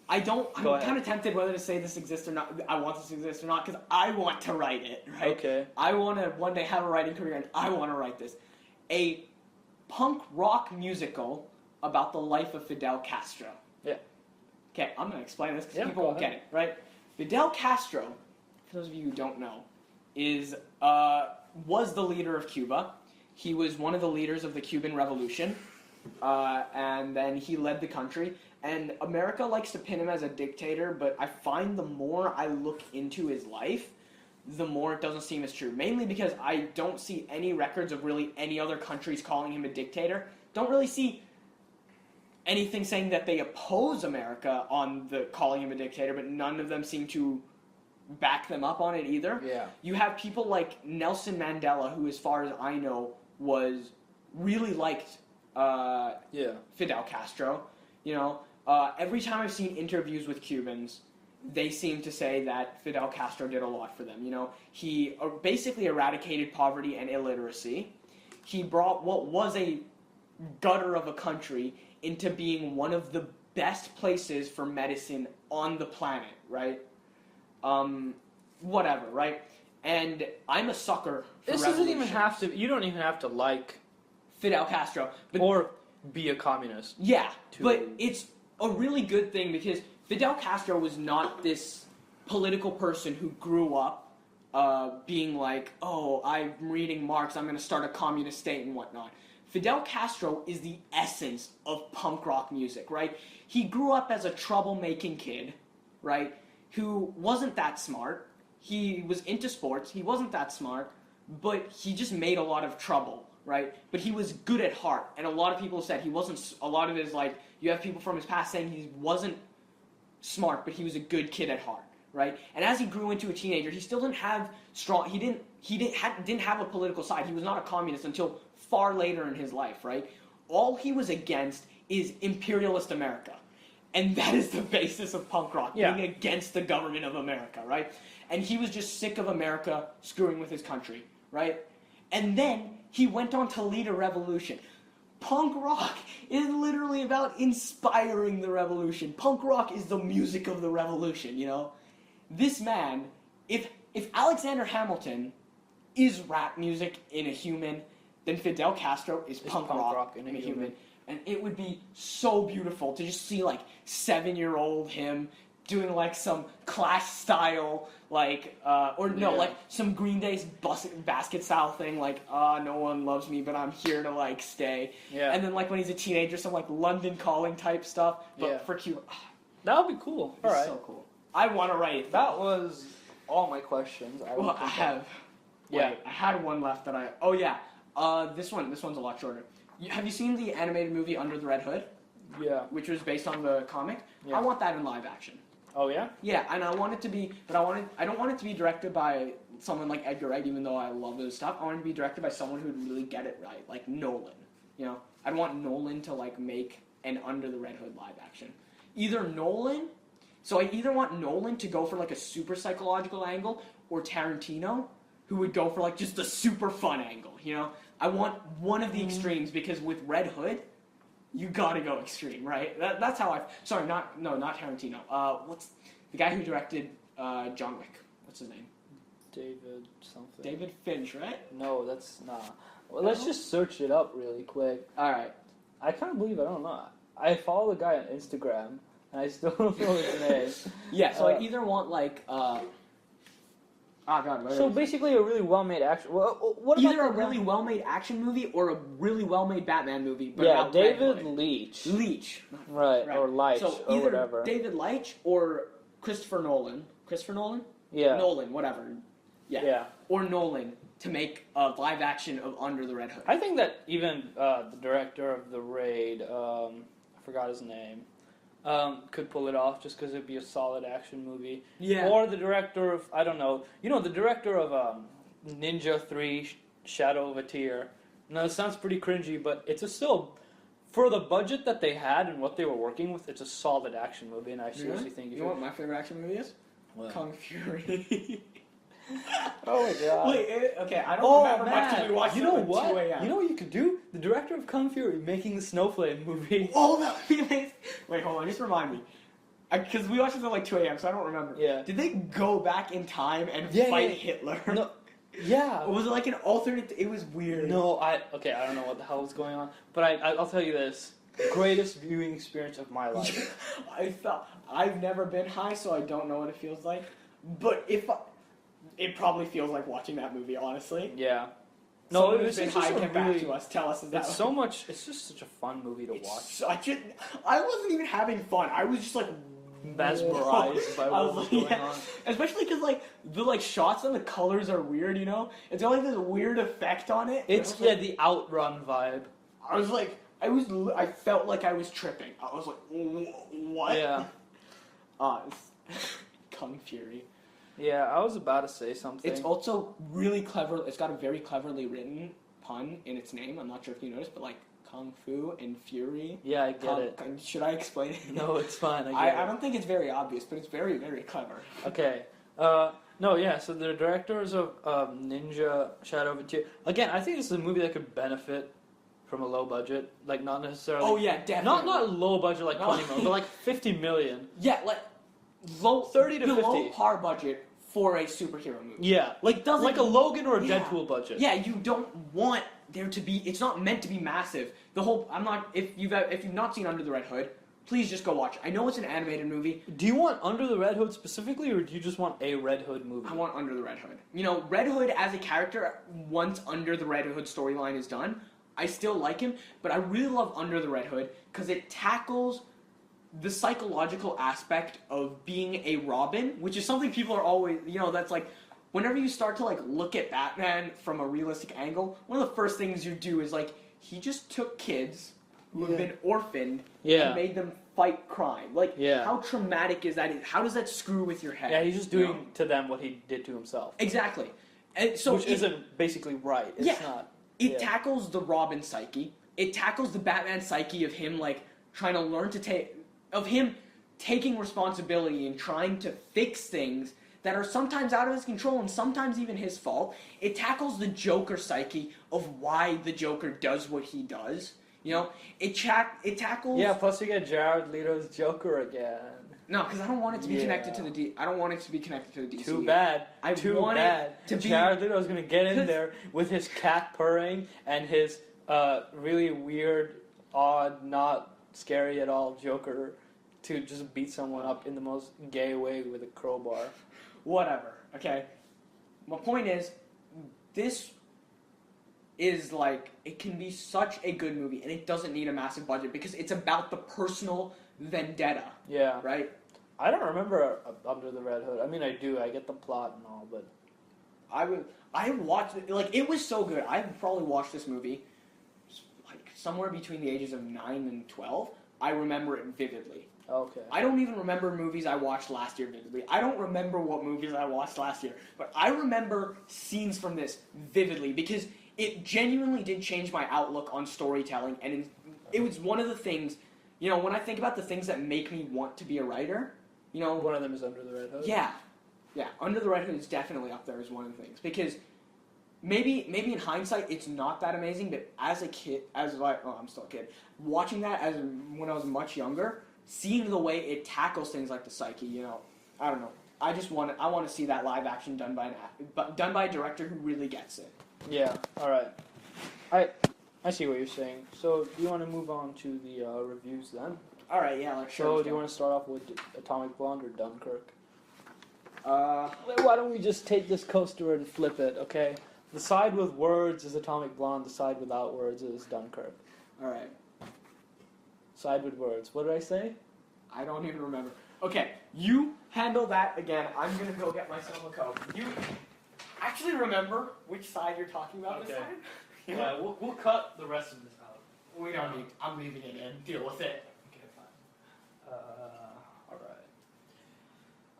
I'm kind of tempted whether to say this exists or not. I want this to exist or not because I want to write it. Right? Okay. I want to one day have a writing career and I want to write this. A punk rock musical about the life of Fidel Castro. Yeah. Okay, I'm going to explain this because people won't get it, right? Fidel Castro, for those of you who don't know, was the leader of Cuba. He was one of the leaders of the Cuban Revolution, and then he led the country. And America likes to pin him as a dictator, but I find the more I look into his life, the more it doesn't seem as true. Mainly because I don't see any records of really any other countries calling him a dictator. Don't really see anything saying that they oppose America on the calling him a dictator, but none of them seem to back them up on it either. Yeah. You have people like Nelson Mandela, who, as far as I know, was really liked Fidel Castro. You know, every time I've seen interviews with Cubans, they seem to say that Fidel Castro did a lot for them. You know, he basically eradicated poverty and illiteracy. He brought what was a gutter of a country into being one of the best places for medicine on the planet, right? Whatever, right? And I'm a sucker for This doesn't even have to. You don't even have to like Fidel Castro, but or be a communist. Yeah, but it's a really good thing because Fidel Castro was not this political person who grew up being like, oh, I'm reading Marx, I'm going to start a communist state and whatnot. Fidel Castro is the essence of punk rock music, right? He grew up as a troublemaking kid, right, who wasn't that smart. He was into sports. He wasn't that smart, but he just made a lot of trouble, right? But he was good at heart, and a lot of people said he wasn't. A lot of his, like, you have people from his past saying he wasn't smart, but he was a good kid at heart, right? And as he grew into a teenager, he still didn't have strong. He didn't have a political side. He was not a communist until far later in his life, right? All he was against is imperialist America. And that is the basis of punk rock, being against the government of America, right? And he was just sick of America screwing with his country, right? And then he went on to lead a revolution. Punk rock is literally about inspiring the revolution. Punk rock is the music of the revolution, you know? This man, if Alexander Hamilton is rap music in a human, then Fidel Castro is punk rock in a human. and it would be so beautiful to just see like 7-year-old him doing like some Clash style like like some Green Day's basket style thing like no one loves me but I'm here to like stay. Yeah. And then like when he's a teenager, some like London Calling type stuff, but for Cuba. That would be cool. All right. So cool. I want to write it. That was all my questions. I have. Yeah. Wait, I had one left that I. Oh yeah. This one's a lot shorter. Have you seen the animated movie Under the Red Hood? Yeah. Which was based on the comic. Yeah. I want that in live action. Oh yeah. Yeah, and I want it to be, but I don't want it to be directed by someone like Edgar Wright, even though I love his stuff. I want it to be directed by someone who'd really get it right, like Nolan. You know, I'd want Nolan to like make an Under the Red Hood live action. Either Nolan. So I either want Nolan to go for like a super psychological angle, or Tarantino, who would go for like just a super fun angle. You know, I want one of the extremes because with Red Hood, you gotta go extreme, right? That's how I. Sorry, not Tarantino. What's the guy who directed John Wick? What's his name? David something. David Finch, right? No, that's not. Well, let's just search it up really quick. All right. I can't believe I don't know. I follow the guy on Instagram, and I still don't know his name. Yeah, so I either want like. So basically, a really well-made action. What either a really well-made action movie or a really well-made Batman movie. But yeah, David Leitch. Right, or Leitch, so or either whatever. David Leitch or Christopher Nolan. Christopher Nolan? Yeah. Nolan, whatever. Yeah. Or Nolan to make a live action of Under the Red Hood. I think that even the director of The Raid, I forgot his name, could pull it off just because it'd be a solid action movie. Yeah. Or the director of, I don't know, the director of Ninja 3 Shadow of a Tear. Now, it sounds pretty cringy, but it's still, for the budget that they had and what they were working with, it's a solid action movie, and I seriously think you know what my favorite action movie is? What? Kung Fury. Oh my god. Wait, okay, I don't remember much because we watched you it know at what? 2 a.m. You know what you could do? The director of Kung Fury making the Snowflake movie. Oh, that would be amazing. Wait, hold on, just remind me. Because we watched it at like 2 a.m., so I don't remember. Yeah. Did they go back in time and fight Hitler? No. Yeah. Or was it like an alternate? It was weird. No, I don't know what the hell was going on, but I'll tell you this: greatest viewing experience of my life. I've never been high, so I don't know what it feels like. But it probably feels like watching that movie, honestly. Yeah. No, someone who's been high, get back to us. Tell us. It's so much. It's just such a fun movie to watch. I wasn't even having fun. I was just like mesmerized by what was going on. Especially because like the shots and the colors are weird. You know, it's got like this weird effect on it. It's the Outrun vibe. I felt like I was tripping. I was like, what? Yeah. Kung Fury. Yeah, I was about to say something. It's also really clever. It's got a very cleverly written pun in its name. I'm not sure if you noticed, but like Kung Fu and Fury. Yeah, I get it. Should I explain it? No, it's fine. I don't think it's very obvious, but it's very, very clever. Okay. So the directors of Ninja Shadow of a Tear. Again, I think this is a movie that could benefit from a low budget. Like, not necessarily... Oh, yeah, definitely. Not low budget like 20 million, but like 50 million. Yeah, like... 30 to 50. Below par budget for a superhero movie. Yeah. Like a Logan or a Deadpool budget. Yeah, you don't want there to be... It's not meant to be massive. If you've not seen Under the Red Hood, please just go watch it. I know it's an animated movie. Do you want Under the Red Hood specifically, or do you just want a Red Hood movie? I want Under the Red Hood. You know, Red Hood as a character, once Under the Red Hood storyline is done, I still like him, but I really love Under the Red Hood because it tackles the psychological aspect of being a Robin, which is something people are always, that's like, whenever you start to like look at Batman from a realistic angle, one of the first things you do is like, he just took kids who have been orphaned and made them fight crime. Like, how traumatic is that? How does that screw with your head? Yeah, he's just doing to them what he did to himself. Exactly. And so which isn't basically right. It's not. It tackles the Robin psyche. It tackles the Batman psyche of him like trying to learn to of him taking responsibility and trying to fix things that are sometimes out of his control and sometimes even his fault. It tackles the Joker psyche of why the Joker does what he does. It tackles... Yeah, plus you get Jared Leto's Joker again. No, because I don't want it to be connected to the I don't want it to be connected to the DC. Too bad. Jared Leto's going to get in there with his cat purring and his really weird odd, not scary at all Joker to just beat someone up in the most gay way with a crowbar. Whatever. Okay. My point is, this is like, it can be such a good movie, and it doesn't need a massive budget because it's about the personal vendetta. Yeah. Right? I don't remember Under the Red Hood. I mean, I do. I get the plot and all, but I watched it, like, it was so good. I probably watched this movie like somewhere between the ages of 9 and 12. I remember it vividly. okay. I don't even remember movies I watched last year vividly. I don't remember what movies I watched last year, but I remember scenes from this vividly because it genuinely did change my outlook on storytelling, and it was one of the things, you know, when I think about the things that make me want to be a writer, you know, One of them is Under the Red Hood. yeah, Under the Red Hood is definitely up there as one of the things because maybe in hindsight it's not that amazing, but as a kid, I'm still a kid, watching that when I was much younger, seeing the way it tackles things like the psyche, you know, I don't know. I want to see that live action done by a director who really gets it. Yeah. All right. I see what you're saying. So, do you want to move on to the reviews then? All right, yeah, let's So, do you want to start off with Atomic Blonde or Dunkirk? Uh, Why don't we just take this coaster and flip it, okay? The side with words is Atomic Blonde. The side without words is Dunkirk. all right. Side with words. What did I say? I don't even remember. Okay, you handle that again. I'm gonna go get myself a Coke. You actually remember which side you're talking about this Okay. time? Yeah, we'll cut the rest of this out. We don't need. I'm leaving it in. Deal with it. Okay, fine.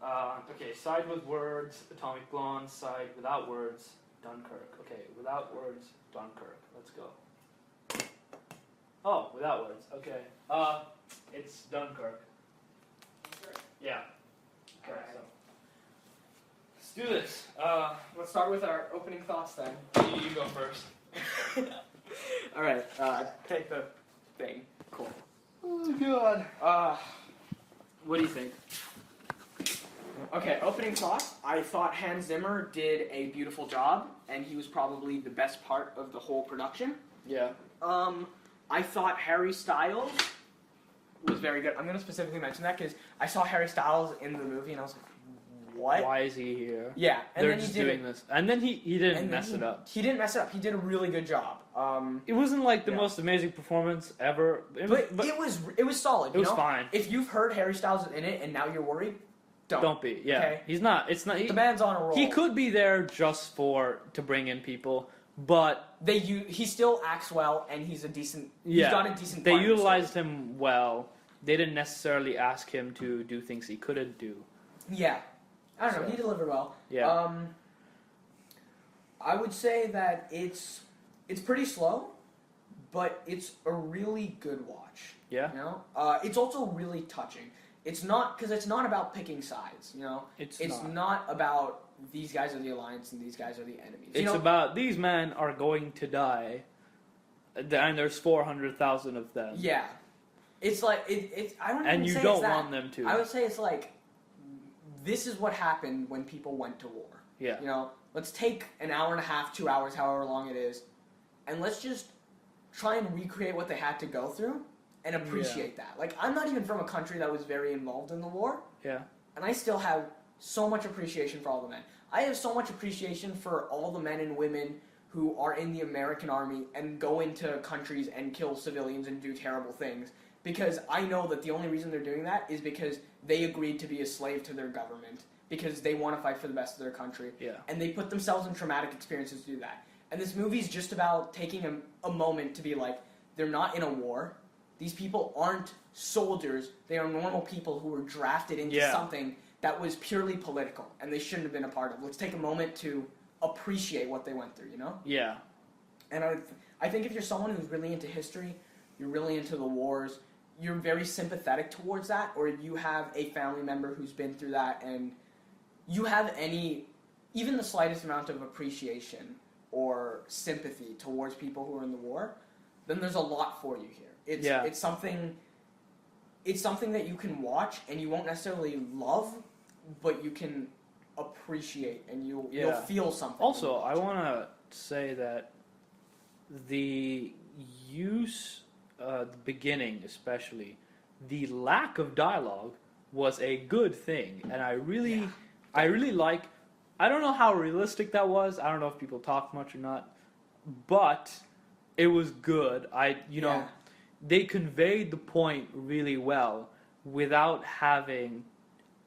Alright. Okay, side with words, Atomic Blonde. Side without words, Dunkirk. Okay, without words, Dunkirk. Let's go. Oh, without words. Okay. It's Dunkirk. Yeah. Okay, Alright. so. Let's do this. Let's start with our opening thoughts then. You go first. All right. Take the thing. Cool. Oh, God. What do you think? Okay, opening thoughts. I thought Hans Zimmer did a beautiful job, and he was probably the best part of the whole production. Yeah. I thought Harry Styles was very good. I'm going to specifically mention that because I saw Harry Styles in the movie, and I was like, what? Why is he here? Yeah. And They're then just he did doing this. And then he didn't mess it up. He didn't mess it up. He did a really good job. It wasn't like the Yeah. most amazing performance ever. But it was solid. It was you know? fine. If you've heard Harry Styles in it and now you're worried, Don't be. Yeah. Okay? He's not. It's not. The man's on a roll. He could be there just to bring in people, but He still acts well, and he's a decent. yeah, He's got a decent. they part in the utilized story. him well. They didn't necessarily ask him to do things he couldn't do. Yeah, I don't know. So- He delivered well. Yeah. I would say that it's pretty slow, but it's a really good watch. Yeah. You know, it's also really touching. It's not about picking sides. You know, It's not about these guys are the alliance and these guys are the enemies. It's about these men are going to die, and there's 400,000 of them. Yeah, it's like it's. I don't. And even you say don't it's that. want them to. I would say it's like this is what happened when people went to war. Yeah. You know, let's take an hour and a half, 2 hours, however long it is, and let's just try and recreate what they had to go through and appreciate that. Like, I'm not even from a country that was very involved in the war, Yeah. and I still have so much appreciation for all the men. I have so much appreciation for all the men and women who are in the American army and go into countries and kill civilians and do terrible things, because I know that the only reason they're doing that is because they agreed to be a slave to their government, because they want to fight for the best of their country. Yeah. And they put themselves in traumatic experiences to do that. And this movie's just about taking a moment to be like, they're not in a war. These people aren't soldiers. They are normal people who were drafted into something that was purely political, and they shouldn't have been a part of. Let's take a moment to appreciate what they went through, you know? Yeah. And I think if you're someone who's really into history, you're really into the wars, you're very sympathetic towards that, or you have a family member who's been through that, and you have even the slightest amount of appreciation or sympathy towards people who are in the war, then there's a lot for you here. It's something that you can watch and you won't necessarily love, but you can appreciate and you'll feel something. Also, I want to say that the use the beginning, especially, the lack of dialogue was a good thing, and I really like. I don't know how realistic that was. I don't know if people talk much or not, but it was good. They conveyed the point really well without having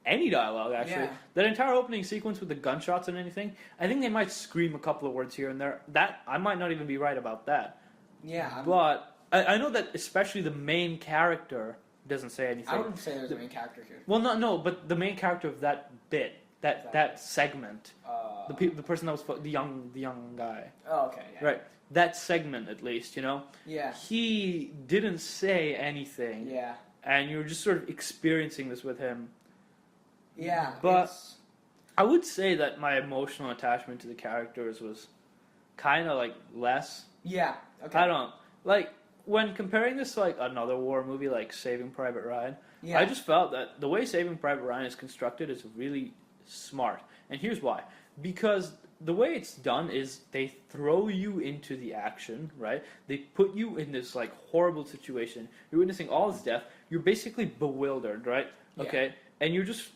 any dialogue, actually. Yeah. That entire opening sequence with the gunshots and anything, I think they might scream a couple of words here and there. That I might not even be right about that. Yeah. But I know that especially the main character doesn't say anything. I wouldn't say there's a main character here. Well, no, but the main character of that bit, that segment, the person that was the young guy. Oh, okay. Yeah. Right. That segment, at least, Yeah. he didn't say anything. Yeah. And you were just sort of experiencing this with him. Yeah. But I would say that my emotional attachment to the characters was kind of like less. Yeah. Okay. I don't like when comparing this to like another war movie like Saving Private Ryan. Yeah. I just felt that the way Saving Private Ryan is constructed is really smart, and here's why. Because the way it's done is they throw you into the action, right? They put you in this like horrible situation. You're witnessing all this death. You're basically bewildered, right? Yeah. Okay, and you're just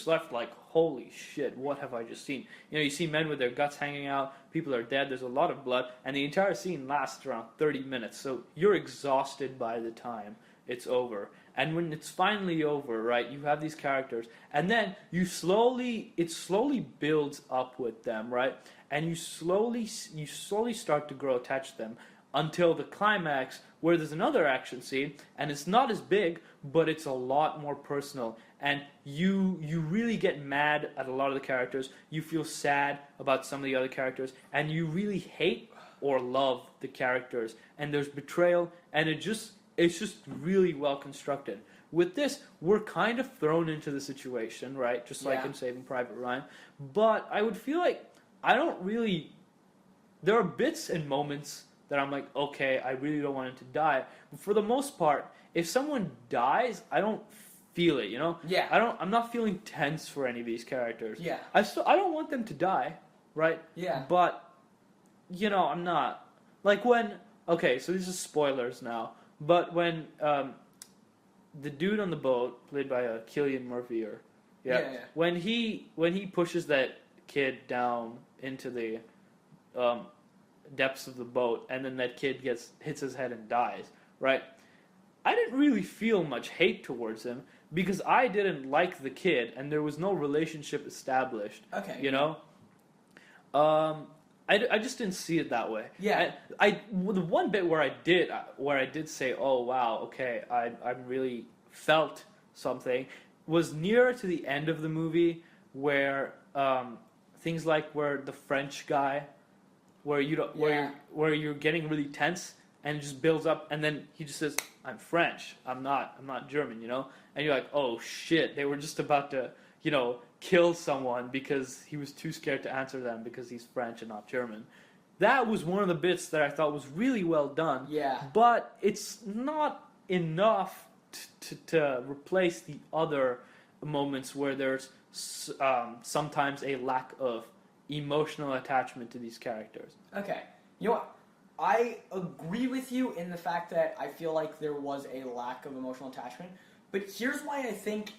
left like, holy shit, what have I just seen? You see men with their guts hanging out, people are dead, there's a lot of blood, and the entire scene lasts around 30 minutes, so you're exhausted by the time it's over. And when it's finally over, right, you have these characters, and then it slowly builds up with them, right? And you slowly start to grow attached to them until the climax, where there's another action scene, and it's not as big, but it's a lot more personal. And you really get mad at a lot of the characters. You feel sad about some of the other characters, and you really hate or love the characters. And there's betrayal, and it's just really well constructed. With this, we're kind of thrown into the situation, right? Just like in Saving Private Ryan. But I would feel like there are bits and moments that I'm like, okay, I really don't want him to die. But for the most part, if someone dies, I don't feel it, Yeah. I'm not feeling tense for any of these characters. Yeah. I don't want them to die, right? Yeah. But I'm not. Like okay, so these are spoilers now. But when the dude on the boat, played by Cillian Murphy, when he pushes that kid down into the depths of the boat, and then that kid hits his head and dies, right? I didn't really feel much hate towards him because I didn't like the kid, and there was no relationship established. Okay. I just didn't see it that way. Yeah. The one bit where I did say, oh wow, okay, I really felt something, was nearer to the end of the movie where things like where the French guy, where you're getting really tense and it just builds up, and then he just says, I'm French, I'm not German, and you're like, oh shit, they were just about to kill someone because he was too scared to answer them because he's French and not German. That was one of the bits that I thought was really well done. Yeah. But it's not enough to replace the other moments where there's sometimes a lack of emotional attachment to these characters. Okay. You know what? I agree with you in the fact that I feel like there was a lack of emotional attachment. But here's why I think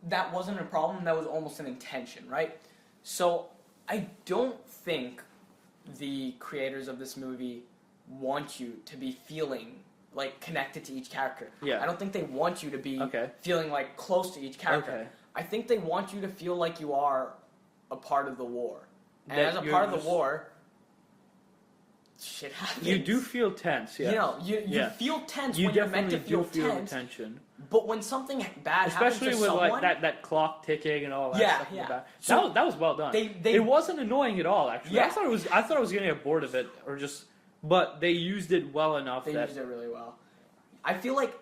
that wasn't a problem, that was almost an intention, right? So I don't think the creators of this movie want you to be feeling like connected to each character. Yeah. I don't think they want you to be Okay. feeling like close to each character. Okay. I think they want you to feel like you are a part of the war. And That as a you're part of just- the war, shit happens. You do feel tense, yeah. You feel tense You when you're meant definitely to do feel feel tense. the tension. But when something bad Especially happens to with someone, like that clock ticking and all that Yeah, stuff in yeah. the back. So that was well done. they- it wasn't annoying at all, actually. Yeah. I thought I was getting bored of it, but they used it well enough they that used it really well. I feel like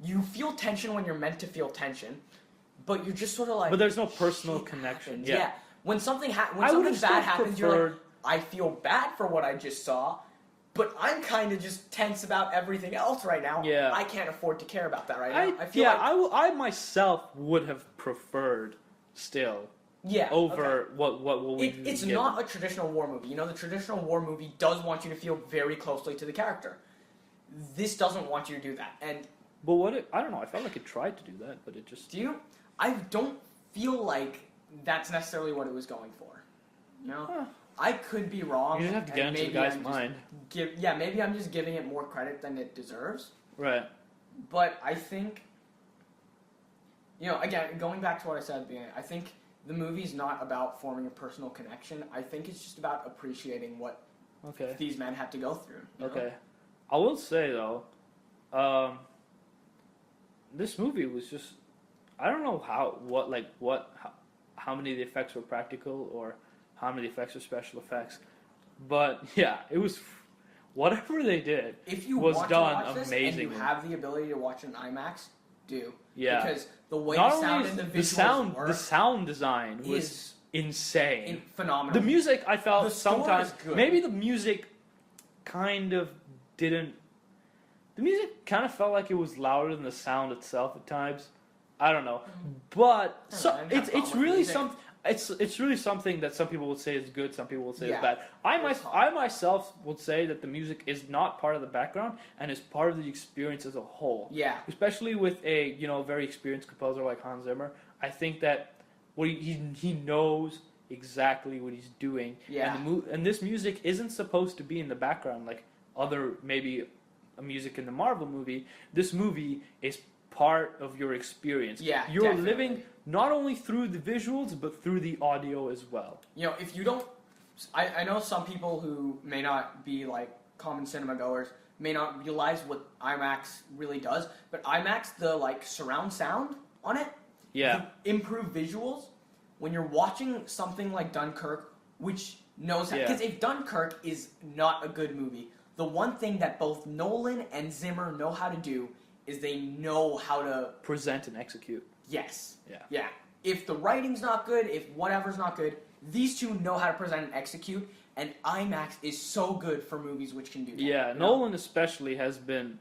you feel tension when you're meant to feel tension, but you're just sort of like. But there's no personal shit connection. happens. Yeah. When something when I something would've bad still happens, you're like, preferred- I feel bad for what I just saw, but I'm kind of just tense about everything else right now. Yeah. I can't afford to care about that right now. I feel yeah, like I myself would have preferred still yeah over okay. what we It's not a traditional war movie. The traditional war movie does want you to feel very closely to the character. this doesn't want you to do that. And But I don't know. I felt like it tried to do that, but it just. do you? I don't feel like that's necessarily what it was going for. You know, Huh. I could be wrong. You just have to get and into the maybe guy's mind. Maybe I'm just giving it more credit than it deserves. Right. But I think, again, going back to what I said at the beginning, I think the movie's not about forming a personal connection. I think it's just about appreciating what Okay. these men had to go through. You know? Okay. I will say though, this movie was just. I don't know how many of the effects were practical or how many of the effects were special effects, but yeah, it was. Whatever they did If you was want done to watch this amazingly. and you have the ability to watch it in IMAX, do. Yeah. Because the way Not the sound only and the the visuals work the sound design was is insane. phenomenal. The music, I The felt score sometimes is good. maybe the music kind of didn't. The music kind of felt like it was louder than the sound itself at times. I don't know, but I don't know, I have it's problem with really music. some. It's really something that some people would say is good, some people would say Yeah. is bad. I It's myself would say that the music is not part of the background and is part of the experience as a whole. Yeah. Especially with a very experienced composer like Hans Zimmer, I think that he knows exactly what he's doing. Yeah. And this music isn't supposed to be in the background like other maybe a music in the Marvel movie. This movie is part of your experience. Yeah, You're definitely. living not only through the visuals but through the audio as well. If you don't, I know some people who may not be like common cinema goers may not realize what IMAX really does, but IMAX, the like surround sound on it, Yeah. the improved visuals, when you're watching something like Dunkirk, which knows how, Yeah. because if Dunkirk is not a good movie, the one thing that both Nolan and Zimmer know how to do is they know how to, Present and execute. yes. Yeah. Yeah. If the writing's not good, if whatever's not good, these two know how to present and execute, and IMAX is so good for movies which can do that. Yeah, you know? Nolan especially has been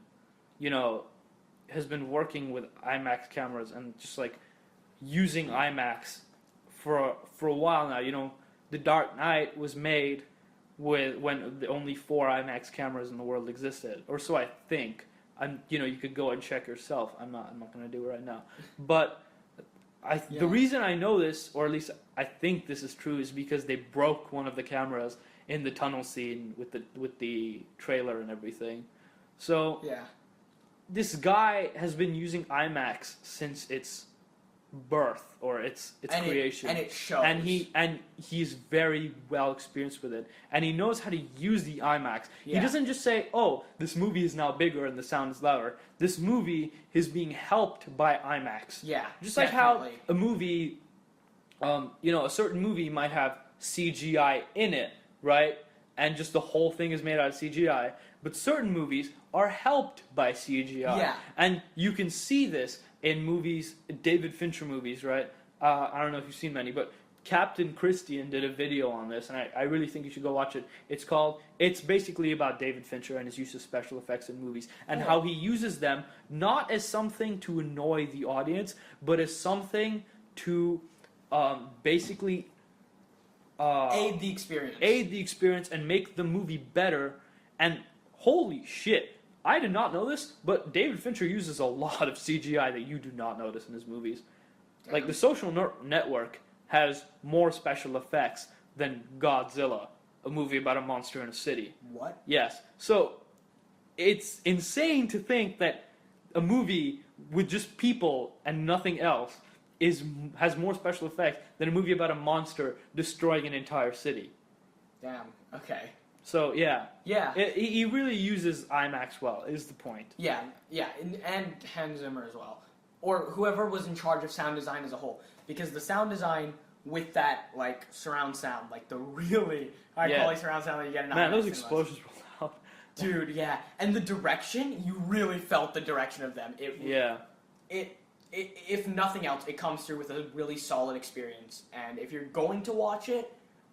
working with IMAX cameras and just like using IMAX for a while now. The Dark Knight was made when the only 4 IMAX cameras in the world existed, or so I think. You could go and check yourself. I'm not going to do it right now. But the reason I know this, or at least I think this is true, is because they broke one of the cameras in the tunnel scene with the trailer and everything. So Yeah. this guy has been using IMAX since its birth or its creation, and it shows. and he's very well experienced with it, and he knows how to use the IMAX. Yeah. He doesn't just say, "Oh, this movie is now bigger and the sound is louder." This movie is being helped by IMAX. Yeah. Just like how a movie, a certain movie might have CGI in it, right? And just the whole thing is made out of CGI. But certain movies are helped by CGI. Yeah. And you can see this in movies, David Fincher movies, right? I don't know if you've seen many, but Captain Christian did a video on this, and I really think you should go watch it. It's basically about David Fincher and his use of special effects in movies, and how he uses them not as something to annoy the audience, but as something to basically aid the experience. And make the movie better. And holy shit, I did not know this, but David Fincher uses a lot of CGI that you do not notice in his movies. Damn. Like The Social Network has more special effects than Godzilla, a movie about a monster in a city. What? Yes. So it's insane to think that a movie with just people and nothing else has more special effects than a movie about a monster destroying an entire city. Damn. Okay. So yeah, Yeah. he really uses IMAX well. Is the point? Yeah. And Hans Zimmer as well, or whoever was in charge of sound design as a whole, because the sound design with that like surround sound, like the really high quality surround sound that you get in IMAX Man, those cinemas. explosions were loud. Dude, yeah, and the direction, you really felt the direction of them. If nothing else, it comes through with a really solid experience. And if you're going to watch it,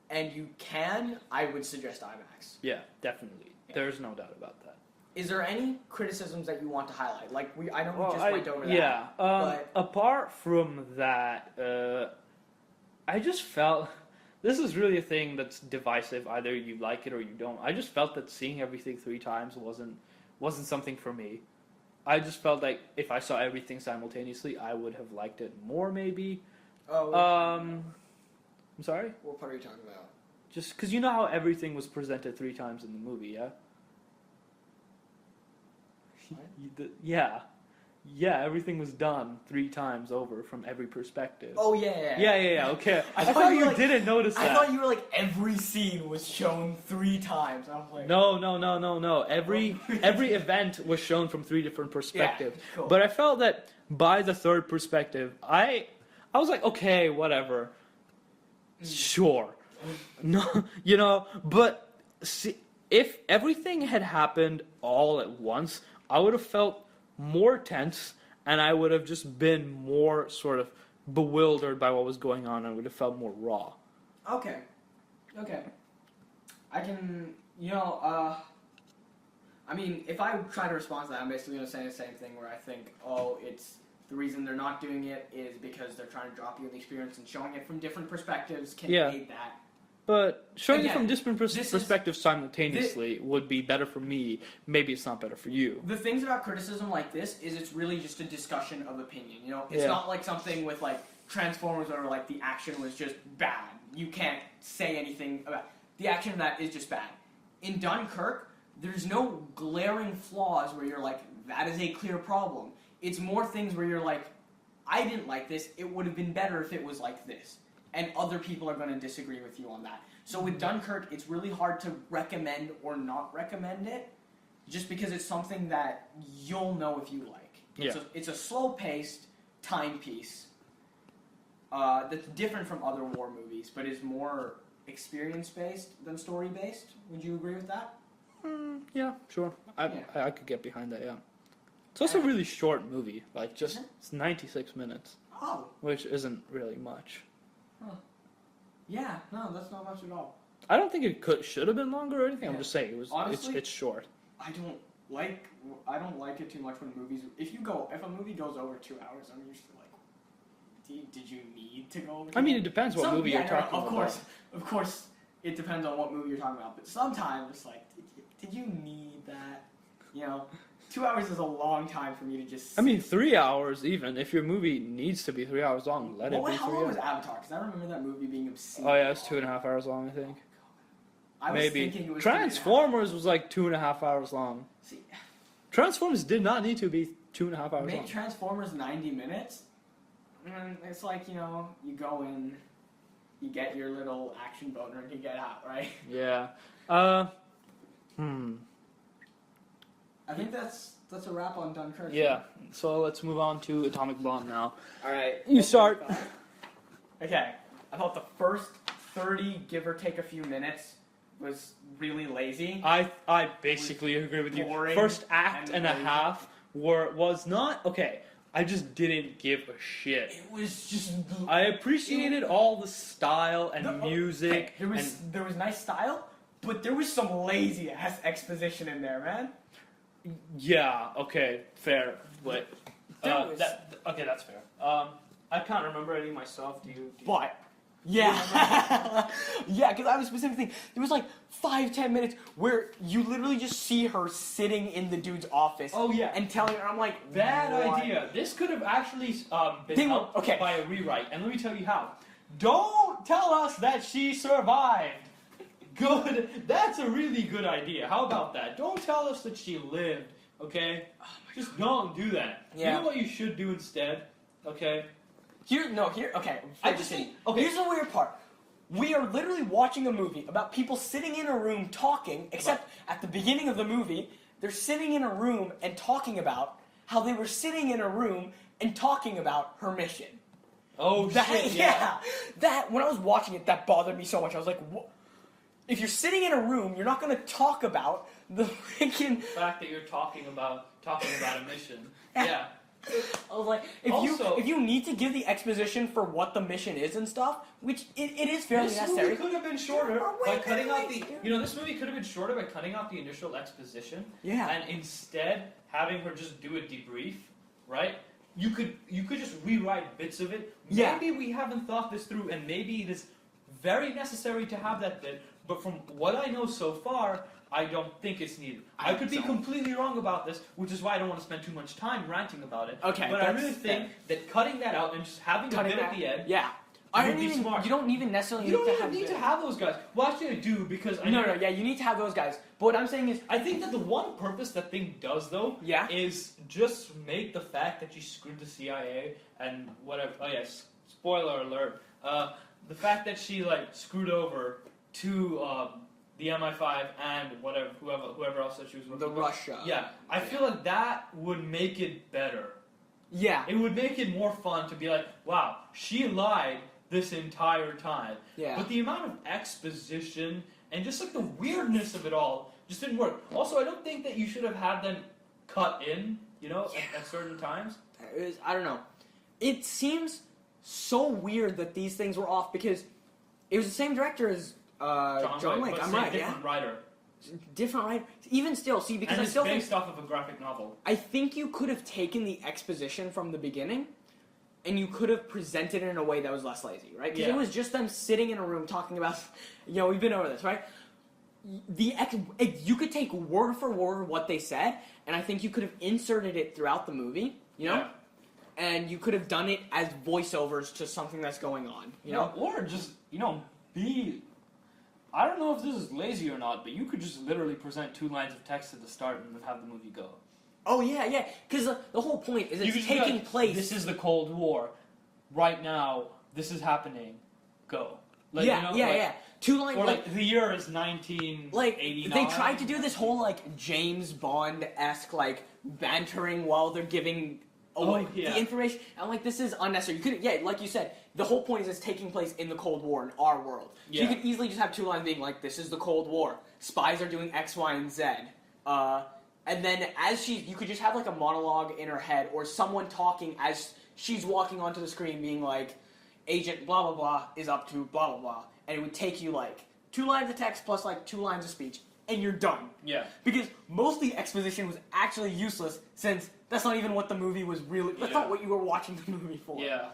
and you can, I would suggest IMAX. Yeah, definitely. Yeah. There's no doubt about that. Is there any criticisms that you want to highlight? Like I know we just went over that. Yeah. but Apart from that, I just felt this is really a thing that's divisive. Either you like it or you don't. I just felt that seeing everything 3 times wasn't something for me. I just felt like if I saw everything simultaneously, I would have liked it more, maybe. Oh. I'm sorry? What part are you talking about? Just because you know how everything was presented 3 times in the movie, yeah? Yeah. Yeah, everything was done 3 times over from every perspective. Oh, yeah. Yeah, okay. I thought thought you you like- didn't notice that. I thought you were like, every scene was shown 3 times. I was like... No. Every event was shown from 3 different perspectives. Yeah, cool. But I felt that by the 3rd perspective, I was like, okay, whatever. Sure. No, but see, if everything had happened all at once, I would have felt more tense, and I would have just been more sort of bewildered by what was going on, and I would have felt more raw. Okay. I can, I mean, if I try to respond to that, I'm basically going to say the same thing where I think, it's the reason they're not doing it is because they're trying to drop you in the experience, and showing it from different perspectives can aid that. But showing it from Again, different perspectives simultaneously would be better for me. Maybe it's not better for you. The things about criticism like this is it's really just a discussion of opinion, It's not like something with, like, Transformers where, like, the action was just bad. You can't say anything about it. The action of that is just bad. In Dunkirk, there's no glaring flaws where you're like, that is a clear problem. It's more things where you're like, I didn't like this, it would have been better if it was like this. And other people are going to disagree with you on that. So with Dunkirk, it's really hard to recommend or not recommend it, just because it's something that you'll know if you like. It's a slow-paced timepiece that's different from other war movies, but is more experience-based than story-based. Would you agree with that? Yeah, sure. I could get behind that, yeah. It's also a really short movie. Like, it's 96 minutes. Oh. Which isn't really much. Huh. Yeah, no, that's not much at all. I don't think it should have been longer or anything. Yeah. I'm just saying Honestly, it's short. I don't like it too much when movies. If a movie goes over 2 hours, I'm usually like, did you need to go over? I mean, it depends what movie you're talking about. Of course, it depends on what movie you're talking about. But sometimes it's like, did you need that? 2 hours is a long time for me to just sit. I mean, 3 hours even. If your movie needs to be 3 hours long, let it be 3 hours. How long was Avatar? Because I remember that movie being obscene. Oh, yeah, it's 2.5 hours long, I think. I was thinking it was Transformers was like 2.5 hours long. See, Transformers did not need to be 2.5 hours long. Make Transformers 90 minutes. And it's like, you go in, you get your little action boner, and you get out, right? Yeah. I think that's a wrap on Dunkirk. Yeah, so let's move on to Atomic Blond now. Alright. You start. Okay, I thought the first 30, give or take a few minutes, was really lazy. I basically agree with you. First act and a half was not... Okay, I just didn't give a shit. It was just... I appreciated all the style and music. Okay. There was nice style, but there was some lazy-ass exposition in there, man. Yeah, okay, fair. But okay, that's fair. I can't remember any myself. Do you? But yeah, yeah, because I was specifically there was like 5-10 minutes where you literally just see her sitting in the dude's office. Oh yeah, and telling her, I'm like, bad what? idea. This could have actually been helped by a rewrite, and let me tell you how. Don't tell us that she survived. Good. That's a really good idea. How about that? Don't tell us that she lived, okay? Just don't do that. Yeah. You know what you should do instead, okay? Okay. I just think, okay. Here's the weird part. We are literally watching a movie about people sitting in a room talking, except at the beginning of the movie, they're sitting in a room and talking about how they were sitting in a room and talking about her mission. Oh, shit, yeah. That, when I was watching it, that bothered me so much. I was like, what? If you're sitting in a room, you're not going to talk about the freaking fact that you're talking about a mission. Yeah. I was like, if you need to give the exposition for what the mission is and stuff, which it is fairly necessary. This movie could have been shorter by cutting out the. This movie could have been shorter by cutting out the initial exposition. Yeah. And instead having her just do a debrief, right? You could just rewrite bits of it. Yeah. Maybe we haven't thought this through, and maybe it is very necessary to have that bit. But from what I know so far, I don't think it's needed. I I could be don't. completely wrong about this, which is why I don't want to spend too much time ranting about it. Okay, but I that's really think that cutting that out and just having a bit at the end. Yeah. Would be smart. You don't even necessarily You don't need even need to have those guys. Well, actually, I do because I No, yeah, you need to have those guys. But what I'm saying is, I think that the one purpose that thing does, though, Yeah? is just make the fact that she screwed the CIA and whatever. Oh yes, spoiler alert. The fact that she like screwed over to the MI5 and whoever else that she was working the with. Russia. Yeah, I feel like that would make it better. Yeah. It would make it more fun to be like, wow, she lied this entire time. Yeah. But the amount of exposition and just like the weirdness of it all just didn't work. Also, I don't think that you should have had them cut in, at certain times. I don't know. It seems so weird that these things were off because it was the same director as John Wick. But I'm same right, different writer. Different, right? Even still, see, because And I it's still based think off of a graphic novel. I think you could have taken the exposition from the beginning, and you could have presented it in a way that was less lazy, right? Because Yeah. it was just them sitting in a room talking about, we've been over this, right? You could take word for word what they said, and I think you could have inserted it throughout the movie, Yeah. and you could have done it as voiceovers to something that's going on, Or just, be... I don't know if this is lazy or not, but you could just literally present 2 lines of text at the start and then have the movie go. Oh, yeah, because the whole point is You it's could just be taking like, place... This is the Cold War. Right now, this is happening. Go. Like, yeah. 2 lines... Or like, the year is 1989. Like, they tried to do this whole, like, James Bond-esque, like, bantering while they're giving away the information. And, like, this is unnecessary. You could, like you said, the whole point is it's taking place in the Cold War, in our world. So Yeah. you could easily just have 2 lines being like, this is the Cold War. Spies are doing X, Y, and Z. And then you could just have, like, a monologue in her head, or someone talking as she's walking onto the screen being like, Agent blah, blah, blah is up to blah, blah, blah. And it would take you, like, 2 lines of text plus, like, 2 lines of speech, and you're done. Yeah. Because most of the exposition was actually useless, since that's not even what the movie was really... That's not what you were watching the movie for. Yeah.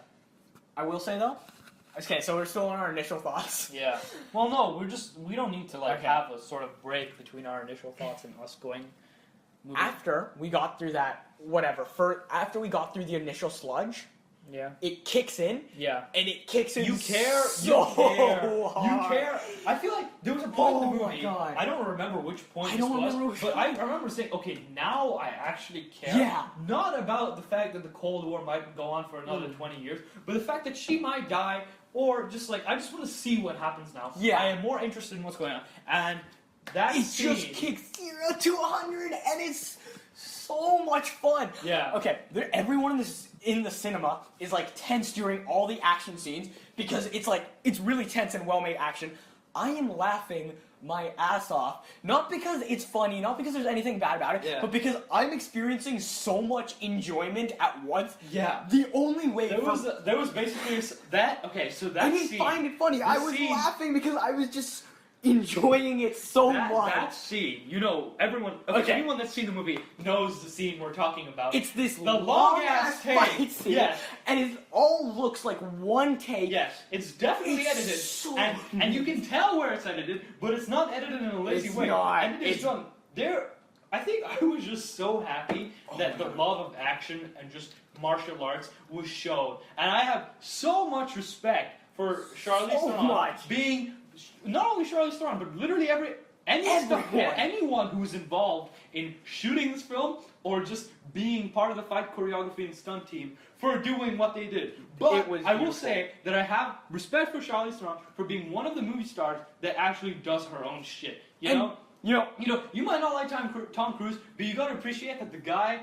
I will say, though... Okay, so we're still on our initial thoughts. Yeah. Well, no, we don't need to, like, Okay. have a sort of break between our initial thoughts and us going... moving. After we got through that, after we got through the initial sludge, Yeah. it kicks in, Yeah. and it kicks in You care. so hard. hard. You care. I feel like there was a point in the Oh my movie. God. I don't remember which point I this don't was, remember which but one. I remember saying, "Okay, now I actually care." Yeah. Not about the fact that the Cold War might go on for another 20 years, but the fact that she might die, or just like I just want to see what happens now. Yeah. I am more interested in what's going on, and that It scene. just kicks 0 to 100, and it's so much fun. Yeah. Okay, everyone in the cinema is like tense during all the action scenes because it's really tense and well-made action. I am laughing my ass off, not because it's funny, not because there's anything bad about it, but because I'm experiencing so much enjoyment at once. Yeah. The only way There was basically that. Okay, so that I didn't scene. find it funny. I was scene- laughing because I was just enjoying it so much. That scene, everyone, anyone that's seen the movie knows the scene we're talking about. It's this the long long-ass ass take. fight scene, Yes, and it all looks like one take. yes, it's definitely It's edited, so and you can tell where it's edited, but it's not edited in a lazy It's way. not. And it is done. I think I was just so happy that the love of action and just martial arts was shown, and I have so much respect for Charlize Theron much. being. Not only Charlize Theron, but literally anyone who's involved in shooting this film or just being part of the fight choreography and stunt team for doing what they did. But It was I will beautiful. say that I have respect for Charlize Theron for being one of the movie stars that actually does her own shit. You You might not like Tom Cruise, but you gotta appreciate that the guy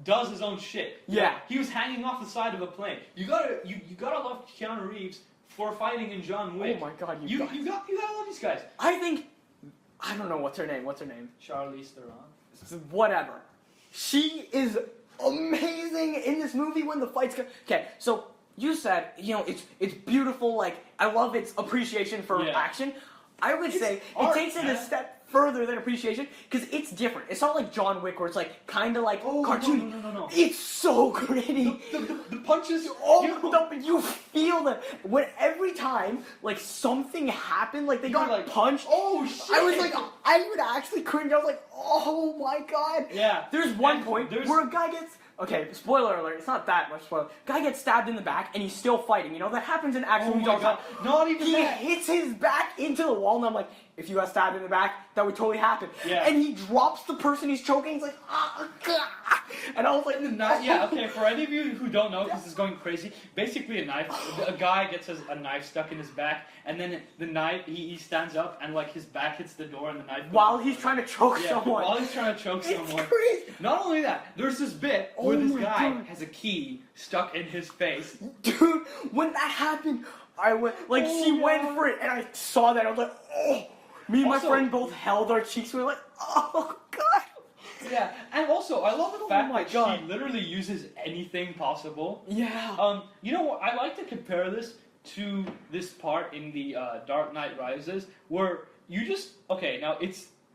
does his own shit. Yeah. He was hanging off the side of a plane. You gotta love Keanu Reeves for fighting in John Wick. Oh my God, you gotta love these guys. I don't know what's her name. Charlize Theron. Whatever. She is amazing in this movie when the fights go. Okay, so you said it's beautiful. Like I love its appreciation for action. I would say it art, takes it a man. step further than appreciation because it's different. It's not like John Wick where it's like kind of like cartoony. No. It's so gritty. The punches. You feel that when every time like something happened, like they got like, punched. Oh shit! I was like, I would actually cringe. I was like, oh my god. Yeah. There's one point where a guy gets. Okay, spoiler alert, it's not that much spoiler. Guy gets stabbed in the back and he's still fighting. You know, that happens in action movies all the time. Not even He that. hits his back into the wall and I'm like, if you got stabbed in the back, that would totally happen. Yeah. And he drops the person he's choking, he's like, and I was like, Yeah, okay, for any of you who don't know, this is going crazy, basically a guy gets a knife stuck in his back, and then the knife, he stands up, and like his back hits the door, and the knife goes while he's trying to choke someone. While he's trying to choke someone. It's crazy. Not only that, there's this bit where this my guy God. has a key stuck in his face. Dude, when that happened, I went, like, she went for it, and I saw that, I was like, oh. Me and my friend both held our cheeks, we were like, oh, God. Yeah, and also, I love the fact that God. she literally uses anything possible. Yeah. You know what, I like to compare this to this part in the Dark Knight Rises, where you just, okay, now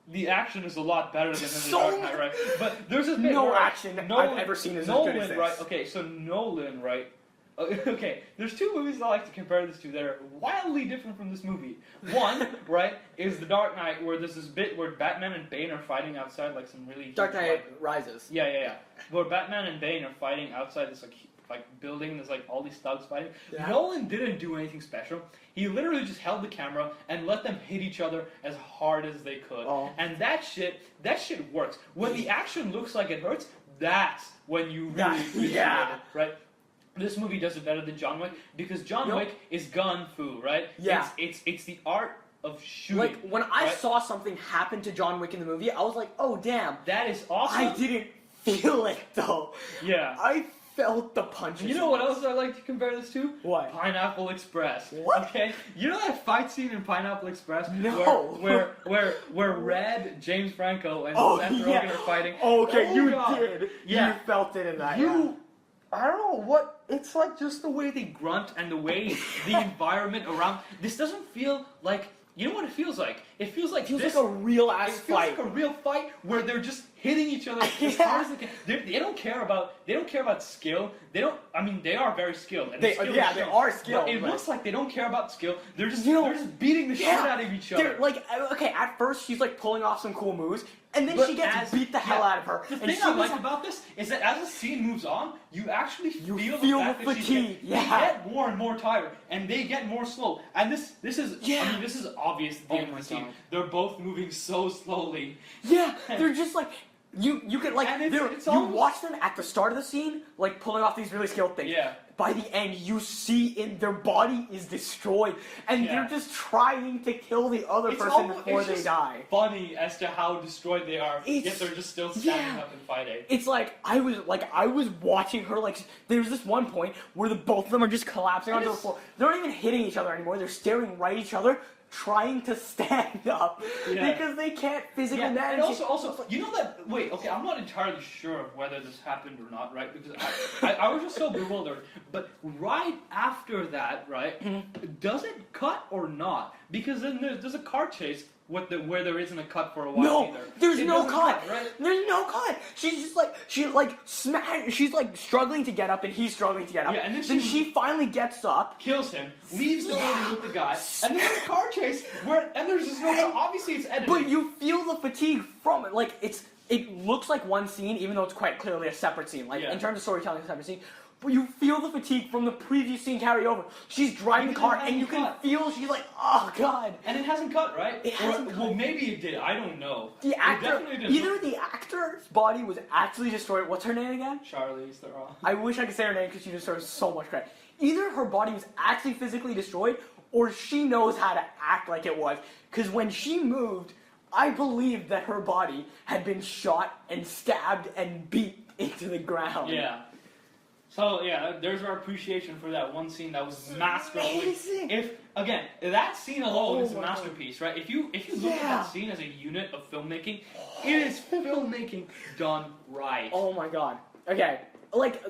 the action is a lot better than in the Dark Knight Rises, but there's this bit no where action I've ever seen as good as this. Right, okay, so Nolan, right, okay, there's two movies I like to compare this to that are wildly different from this movie. One, right, is The Dark Knight, where there's this bit where Batman and Bane are fighting outside like some really Dark huge Knight Rises. Yeah. Where Batman and Bane are fighting outside this like building, there's like all these thugs fighting. Yeah. Nolan didn't do anything special. He literally just held the camera and let them hit each other as hard as they could. Oh. And that shit works. When the action looks like it hurts, that's when you really appreciate it, right? This movie does it better than John Wick because John Wick is gun fu, right? Yeah. It's the art of shooting. Like, when I saw something happen to John Wick in the movie, I was like, oh, damn. That is awesome. I didn't feel it, though. Yeah. I felt the punches. You know what else I like to compare this to? What? Pineapple Express. What? Okay. You know that fight scene in Pineapple Express? No. Where Red, James Franco, and Seth Rogen are fighting. Oh, okay, Oh, you God. did. Yeah. You felt it in that. I don't know what, it's like just the way they grunt and the way the environment around, this doesn't feel like, you know what it feels like? It feels like It feels like a real ass fight. It feels like a real fight where they're just hitting each other as hard as they can. They don't care about skill. They are very skilled. And They are skilled. But it looks like they don't care about skill. They're just beating the shit Yeah. out of each other. They're, like, okay, at first she's like pulling off some cool moves, and then But she gets beat the hell out of her. The and thing she I was like about this is that as the scene moves on, you actually feel feel the fact the that she's fatigue, they get more and more tired, and they get more slow. And this is this is obvious at the end of the scene. God. They're both moving so slowly. Yeah, they're just like you can like And it's you almost- watch them at the start of the scene like pulling off these really skilled things. Yeah. By the end, you see in their body is destroyed, and Yeah. they're just trying to kill the other person before they die. Funny as to how destroyed they are, yet they're just still standing up and fighting. It's like I was watching her like there's this one point where both of them are just collapsing onto the floor. They're not even hitting each other anymore. They're staring right at each other, trying to stand up because they can't physically manage. And also, you know that. Wait, okay, I'm not entirely sure of whether this happened or not, right? Because I was just so bewildered. But right after that, right, does it cut or not? Because then there's a car chase where there isn't a cut for a while either. There's no cut. Right? There's no cut. She's she's like struggling to get up, and he's struggling to get up. Yeah, and then she finally gets up. Kills him, leaves the building with the guy, and then there's a car chase and there's just no. Obviously, it's edited. But you feel the fatigue from it. Like it looks like one scene, even though it's quite clearly a separate scene. Like in terms of storytelling, it's a separate scene. But you feel the fatigue from the previous scene carry over. She's driving the car, and you can feel she's like, oh god. And it hasn't cut, right? It hasn't cut. Well, maybe it did. I don't know. The actor, definitely didn't. either the actor's body was actually destroyed. What's her name again? Charlize Theron. I wish I could say her name because she deserves so much credit. Either her body was actually physically destroyed, or she knows how to act like it was. Because when she moved, I believed that her body had been shot and stabbed and beat into the ground. Yeah. So yeah, there's our appreciation for that one scene that was masterful. Amazing. If again, that scene alone is a my masterpiece, right? If you look at that scene as a unit of filmmaking, it is filmmaking done right. Oh my god. Okay, like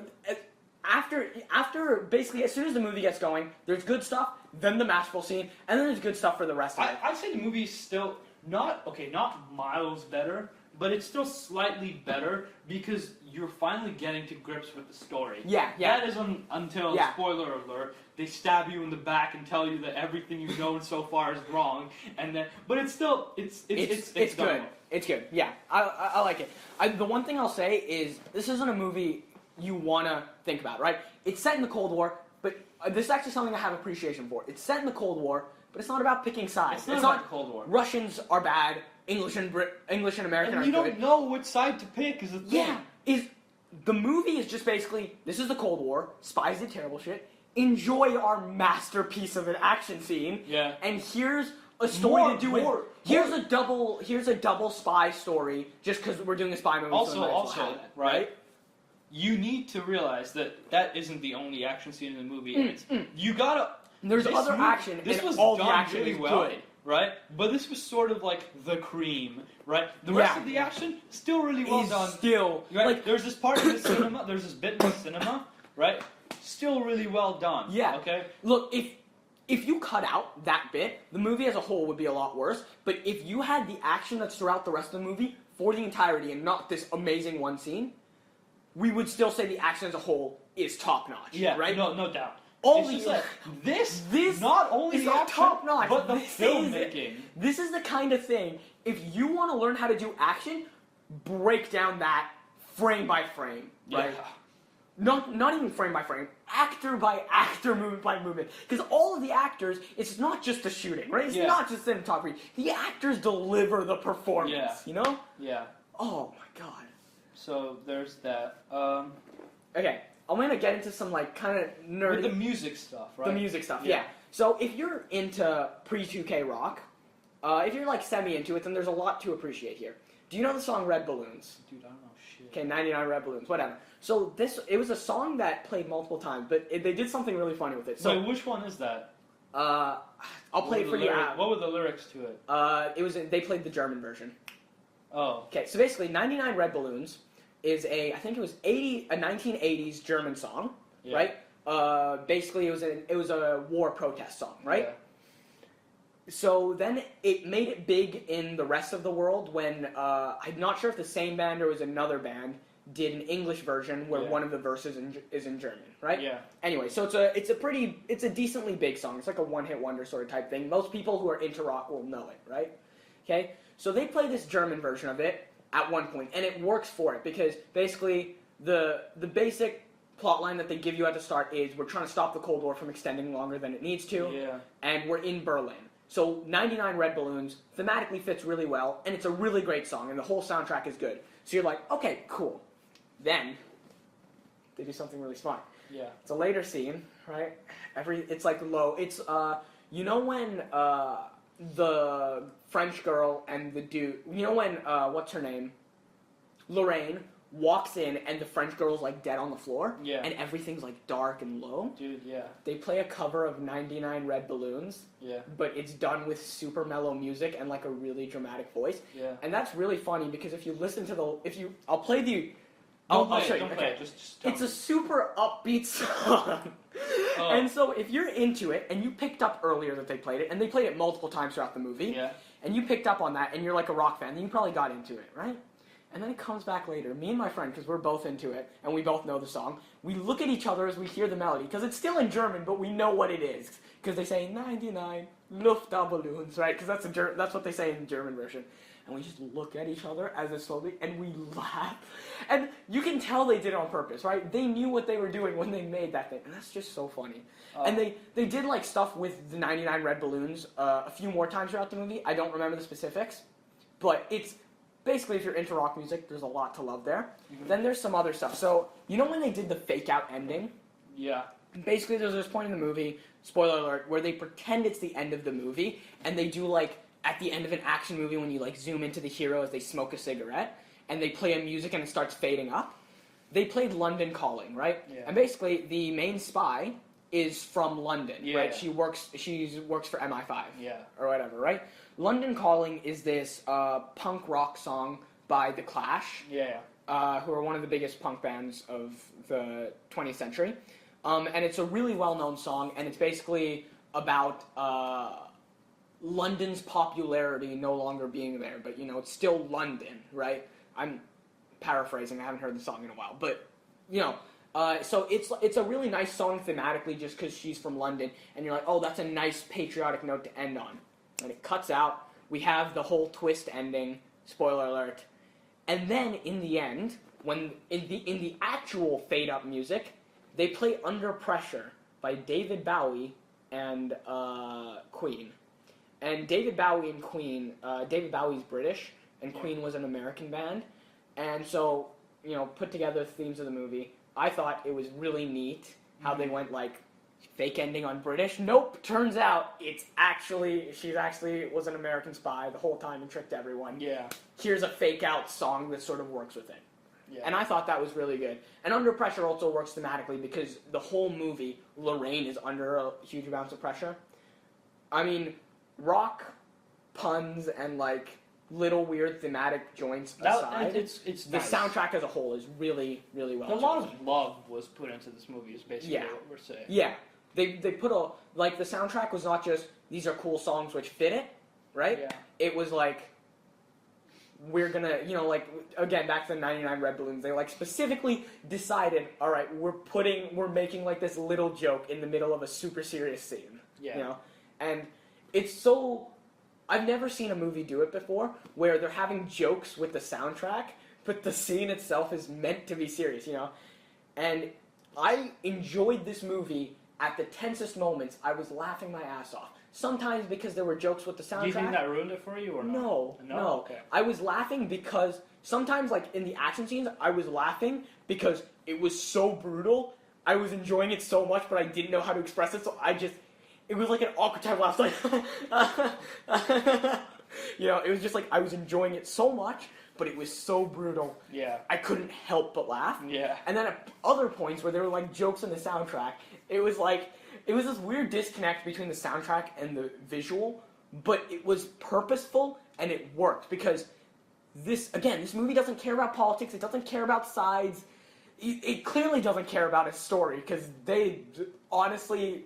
after basically as soon as the movie gets going, there's good stuff, then the masterful scene, and then there's good stuff for the rest of it. I'd say the movie still not miles better, but it's still slightly better because you're finally getting to grips with the story. Yeah. That is until, spoiler alert, they stab you in the back and tell you that everything you've known so far is wrong, and then, but it's still, it's good. It's good. Yeah, I like it. The one thing I'll say is this isn't a movie you want to think about, right? It's set in the Cold War, but this is actually something I have appreciation for. It's set in the Cold War, but it's not about picking sides. It's not the Cold War. Russians are bad. English and American are good. You don't know which side to pick is the thing. Yeah, the movie is just basically, this is the Cold War, spies did terrible shit, enjoy our masterpiece of an action scene, and here's a story to do with... Here's a double spy story, just because we're doing a spy movie. Also, right? You need to realize that isn't the only action scene in the movie. You gotta... There's other action, and all the action really is well, good. Right? But this was sort of like the cream, right? The rest of the action, still really well done. Still. Right? Like, there's this part in the cinema, there's this bit in the cinema, right? Still really well done. Yeah. Okay? Look, if you cut out that bit, the movie as a whole would be a lot worse. But if you had the action that's throughout the rest of the movie for the entirety and not this amazing one scene, we would still say the action as a whole is top notch. Yeah, right? No doubt. This not only is the not action, top notch, but the filmmaking. This is the kind of thing, if you want to learn how to do action, break down that frame by frame, right? Yeah. Not even frame by frame, actor by actor, movement by movement. Because all of the actors, it's not just the shooting, right? It's not just cinematography. The actors deliver the performance, you know? Yeah. Oh my god. So there's that. Okay. I'm going to get into some, like, kind of nerdy... With the music stuff, right? The music stuff, yeah. So, if you're into pre-2K rock, if you're, like, semi-into it, then there's a lot to appreciate here. Do you know the song Red Balloons? Dude, I don't know shit. Okay, 99 Red Balloons, whatever. So, it was a song that played multiple times, but they did something really funny with it. So, wait, which one is that? I'll play it for you. What were the lyrics to it? They played the German version. Oh. Okay, so basically, 99 Red Balloons is I think it was a 1980s German song, right? Basically, it was a war protest song, right? Yeah. So then it made it big in the rest of the world when I'm not sure if the same band or it was another band did an English version where one of the verses is in German, right? Yeah. Anyway, so it's a decently big song. It's like a one-hit wonder sort of type thing. Most people who are into rock will know it, right? Okay, so they play this German version of it at one point, and it works for it because basically the basic plot line that they give you at the start is we're trying to stop the Cold War from extending longer than it needs to, and we're in Berlin. So 99 Red Balloons thematically fits really well, and it's a really great song, and the whole soundtrack is good. So you're like, okay, cool. Then they do something really smart. Yeah. It's a later scene, right? It's like low. It's you know when the French girl and the dude, you know when, what's her name? Lorraine walks in and the French girl's like dead on the floor? Yeah. And everything's like dark and low? Dude, yeah. They play a cover of 99 Red Balloons. Yeah. But it's done with super mellow music and like a really dramatic voice. Yeah. And that's really funny because if you listen to I'll play the... I'll show you. Don't play it. Just it's a super upbeat song. And so if you're into it, and you picked up earlier that they played it, and they played it multiple times throughout the movie, and you picked up on that, and you're like a rock fan, then you probably got into it, right? And then it comes back later. Me and my friend, because we're both into it, and we both know the song, we look at each other as we hear the melody, because it's still in German, but we know what it is. Because they say 99 Luftballons, right? Because that's what they say in the German version. And we just look at each other as it slowly, and we laugh. And you can tell they did it on purpose, right? They knew what they were doing when they made that thing, and that's just so funny. And they did like stuff with the 99 Red Balloons a few more times throughout the movie. I don't remember the specifics, but it's basically if you're into rock music, there's a lot to love there. Mm-hmm. Then there's some other stuff. So you know when they did the fake out ending? Yeah. Basically, there's this point in the movie, spoiler alert, where they pretend it's the end of the movie, and they do like at the end of an action movie when you like zoom into the hero as they smoke a cigarette, and they play a music and it starts fading up. They played London Calling, right? Yeah. And basically, the main spy is from London, right? She works for MI5, or whatever, right? London Calling is this punk rock song by The Clash, who are one of the biggest punk bands of the 20th century. And it's a really well-known song, and it's basically about London's popularity no longer being there, but you know, it's still London, right? I'm paraphrasing. I haven't heard the song in a while, but you know, so it's a really nice song thematically, just because she's from London, and you're like, oh, that's a nice patriotic note to end on. And it cuts out. We have the whole twist ending. Spoiler alert. And then in the end, when in the actual fade up music, they play Under Pressure by David Bowie and Queen. And David Bowie and Queen, David Bowie's British, and Queen was an American band. And so, you know, put together the themes of the movie. I thought it was really neat how they went like, fake ending on British. Nope, turns out she actually was an American spy the whole time and tricked everyone. Yeah. Here's a fake out song that sort of works with it. Yeah. And I thought that was really good. And Under Pressure also works thematically because the whole movie, Lorraine is under a huge amount of pressure. I mean, rock, puns, and like little weird thematic joints aside, it's the nice. soundtrack as a whole is really, really well A lot chosen. of love was put into this movie, is basically Yeah. what we're saying. Yeah. They put the soundtrack was not just, these are cool songs which fit it, right? Yeah. It was like, we're gonna, you know, like, again, back to the 99 Red Balloons, they like specifically decided, alright, we're making like this little joke in the middle of a super serious scene. Yeah. You know? And it's so, I've never seen a movie do it before, where they're having jokes with the soundtrack, but the scene itself is meant to be serious, you know? And I enjoyed this movie at the tensest moments. I was laughing my ass off. Sometimes because there were jokes with the soundtrack. Do you think that ruined it for you or not? No. Okay. I was laughing because sometimes, like, in the action scenes, I was laughing because it was so brutal. I was enjoying it so much, but I didn't know how to express it, so it was like an awkward type of laugh, like, you know, it was just like, I was enjoying it so much, but it was so brutal. Yeah. I couldn't help but laugh. Yeah. And then at other points where there were like jokes in the soundtrack, it was this weird disconnect between the soundtrack and the visual, but it was purposeful and it worked because this movie doesn't care about politics, it doesn't care about sides, it clearly doesn't care about its story because honestly,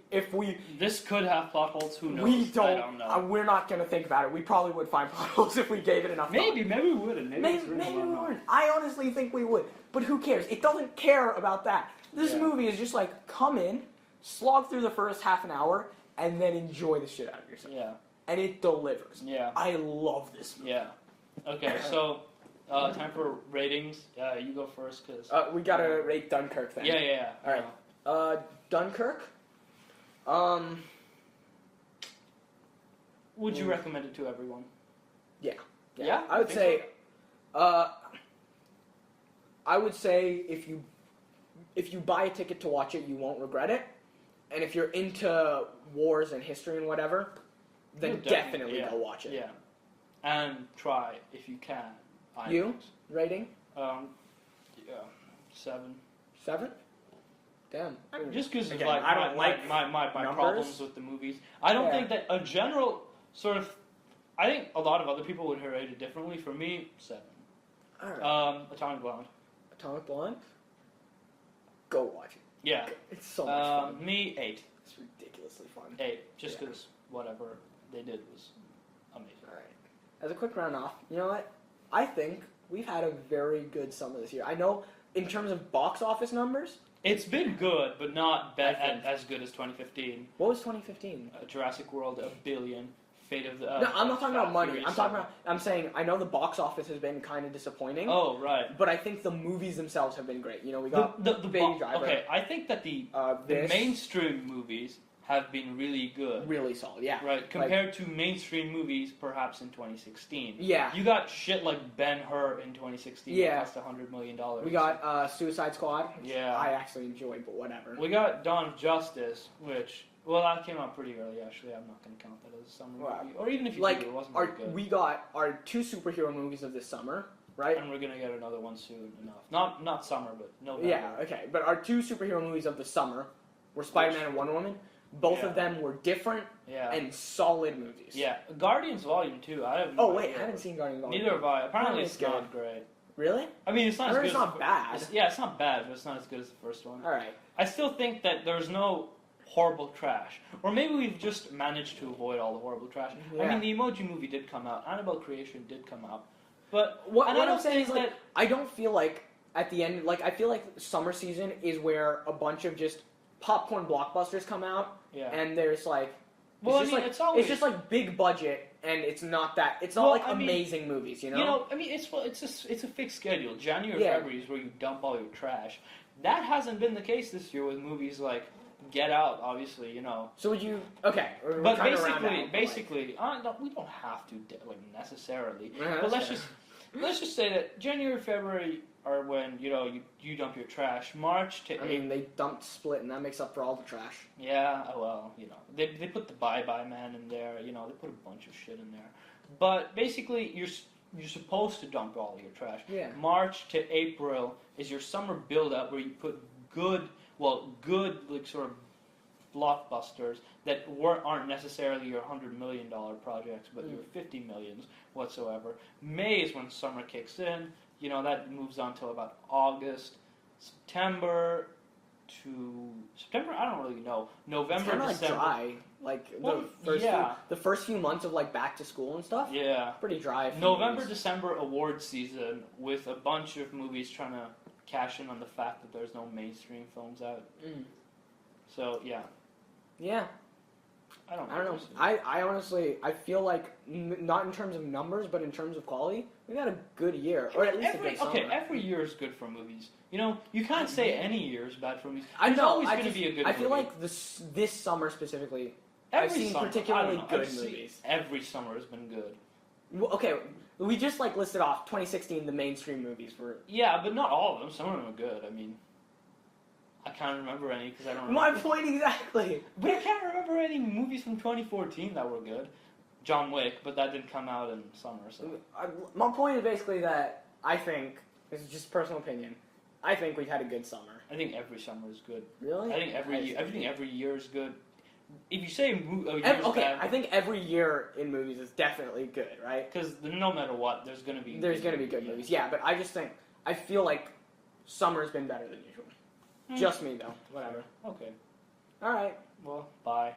This could have plot holes, who knows? we don't, I don't know. we're not going to think about it. We probably would find plot holes if we gave it enough thought. Maybe we wouldn't. Maybe Maybe we wouldn't. I honestly think we would. But who cares? It doesn't care about that. This movie is just like, come in, slog through the first half an hour, and then enjoy the shit out of yourself. Yeah. And it delivers. Yeah. I love this movie. Yeah. Okay, so time for ratings. You go first, because... We gotta rate Dunkirk then. Yeah. Alright. Dunkirk? Would you recommend it to everyone? Yeah. I would say... I would say if you buy a ticket to watch it, you won't regret it. And if you're into wars and history and whatever, then definitely go watch it. Yeah. And try, if you can. You? Rating? Yeah, 7. 7? Damn. Just because of Again, like I don't like my numbers. problems with the movies. I don't think that a general sort of... I think a lot of other people would rate it differently. For me, 7. Alright. Atomic Blond. Atomic Blond? Go watch it. Yeah. It's so much fun. Me, 8. It's ridiculously fun. 8. Just because whatever they did was amazing. Alright. As a quick round off, you know what? I think we've had a very good summer this year. I know in terms of box office numbers... It's been good, but not as good as 2015. What was 2015? Jurassic World, $1 billion. Fate of the... no, I'm not talking about money. Furious I'm saying, I know the box office has been kind of disappointing. Oh, right. But I think the movies themselves have been great. You know, we got the Baby Driver. Okay, I think that the mainstream movies have been really good. Really solid, yeah. Right, compared to mainstream movies, perhaps in 2016. Yeah. You got shit like Ben-Hur in 2016 that cost $100 million. We got Suicide Squad, which Yeah. I actually enjoyed, but whatever. We got Dawn of Justice, which... Well, that came out pretty early, actually. I'm not going to count that as a summer movie. Or even if you do, it wasn't very good. We got our 2 superhero movies of this summer, right? And we're going to get another one soon enough. Not summer, but November. Yeah, okay. But our 2 superhero movies of the summer were Spider-Man and Wonder Woman. Both of them were different and solid movies. Yeah. Guardians Volume 2, I haven't... I haven't seen Guardians Volume 2. Neither have I. Apparently it's not great. Really? I mean, it's not as good it's not bad. It's not bad, but it's not as good as the first one. Alright. I still think that there's no horrible trash. Or maybe we've just managed to avoid all the horrible trash. Yeah. I mean, the Emoji Movie did come out. Annabelle Creation did come out. But What and I I'm don't saying is, think like, that... I don't feel like at the end, like, I feel like summer season is where a bunch of just popcorn blockbusters come out, Yeah. and there's like, Well, it's just like it's always... it's just like big budget, and it's not that, it's not Well, like I mean, amazing movies, you know? I mean, it's a fixed schedule. January, Yeah. February is where you dump all your trash. That hasn't been the case this year with movies like Get Out, obviously, you know. So would you? Okay, we're But trying to round out, basically, no, we don't have to like necessarily. Yeah, But that's fair. let's just say that January, February are when you dump your trash. March to I mean, they dumped Split, and that makes up for all the trash. Yeah, well, they put the Bye Bye Man in there. They put a bunch of shit in there. But basically, you're supposed to dump all your trash. Yeah. March to April is your summer build-up where you put good like sort of blockbusters that aren't necessarily your $100 million projects, but your 50 millions whatsoever. May is when summer kicks in. That moves on till about August, September, I don't really know. November, It's kind of like December. dry, like Well, the first few months of like back to school and stuff. Yeah. Pretty dry. for November, movies. December award season with a bunch of movies trying to cash in on the fact that there's no mainstream films out. So yeah, Yeah. I don't know. I honestly, I feel like not in terms of numbers, but in terms of quality, we had a good year, or at least a good summer. every year is good for movies. You can't say any year is bad for movies. I There's know. always going to be a good I movie. feel like this summer specifically, every I've seen summer, particularly I don't know, good I've seen- movies. Every summer has been good. Well, okay, we just like listed off 2016 the mainstream movies were. Yeah, but not all of them. Some of them are good. I mean, I can't remember any because I don't. My remember. point exactly. But I can't remember any movies from 2014 that were good. John Wick, but that didn't come out in summer, so. My point is basically that I think, this is just personal opinion, I think we've had a good summer. I think every summer is good. Really? I think every year is good. If you say a year is Okay, bad, I think every year in movies is definitely good, right? because no matter what, there's going to be good movies. Yeah, but I feel like summer's been better than usual. Just me though. Whatever. Okay. All right. Well, bye.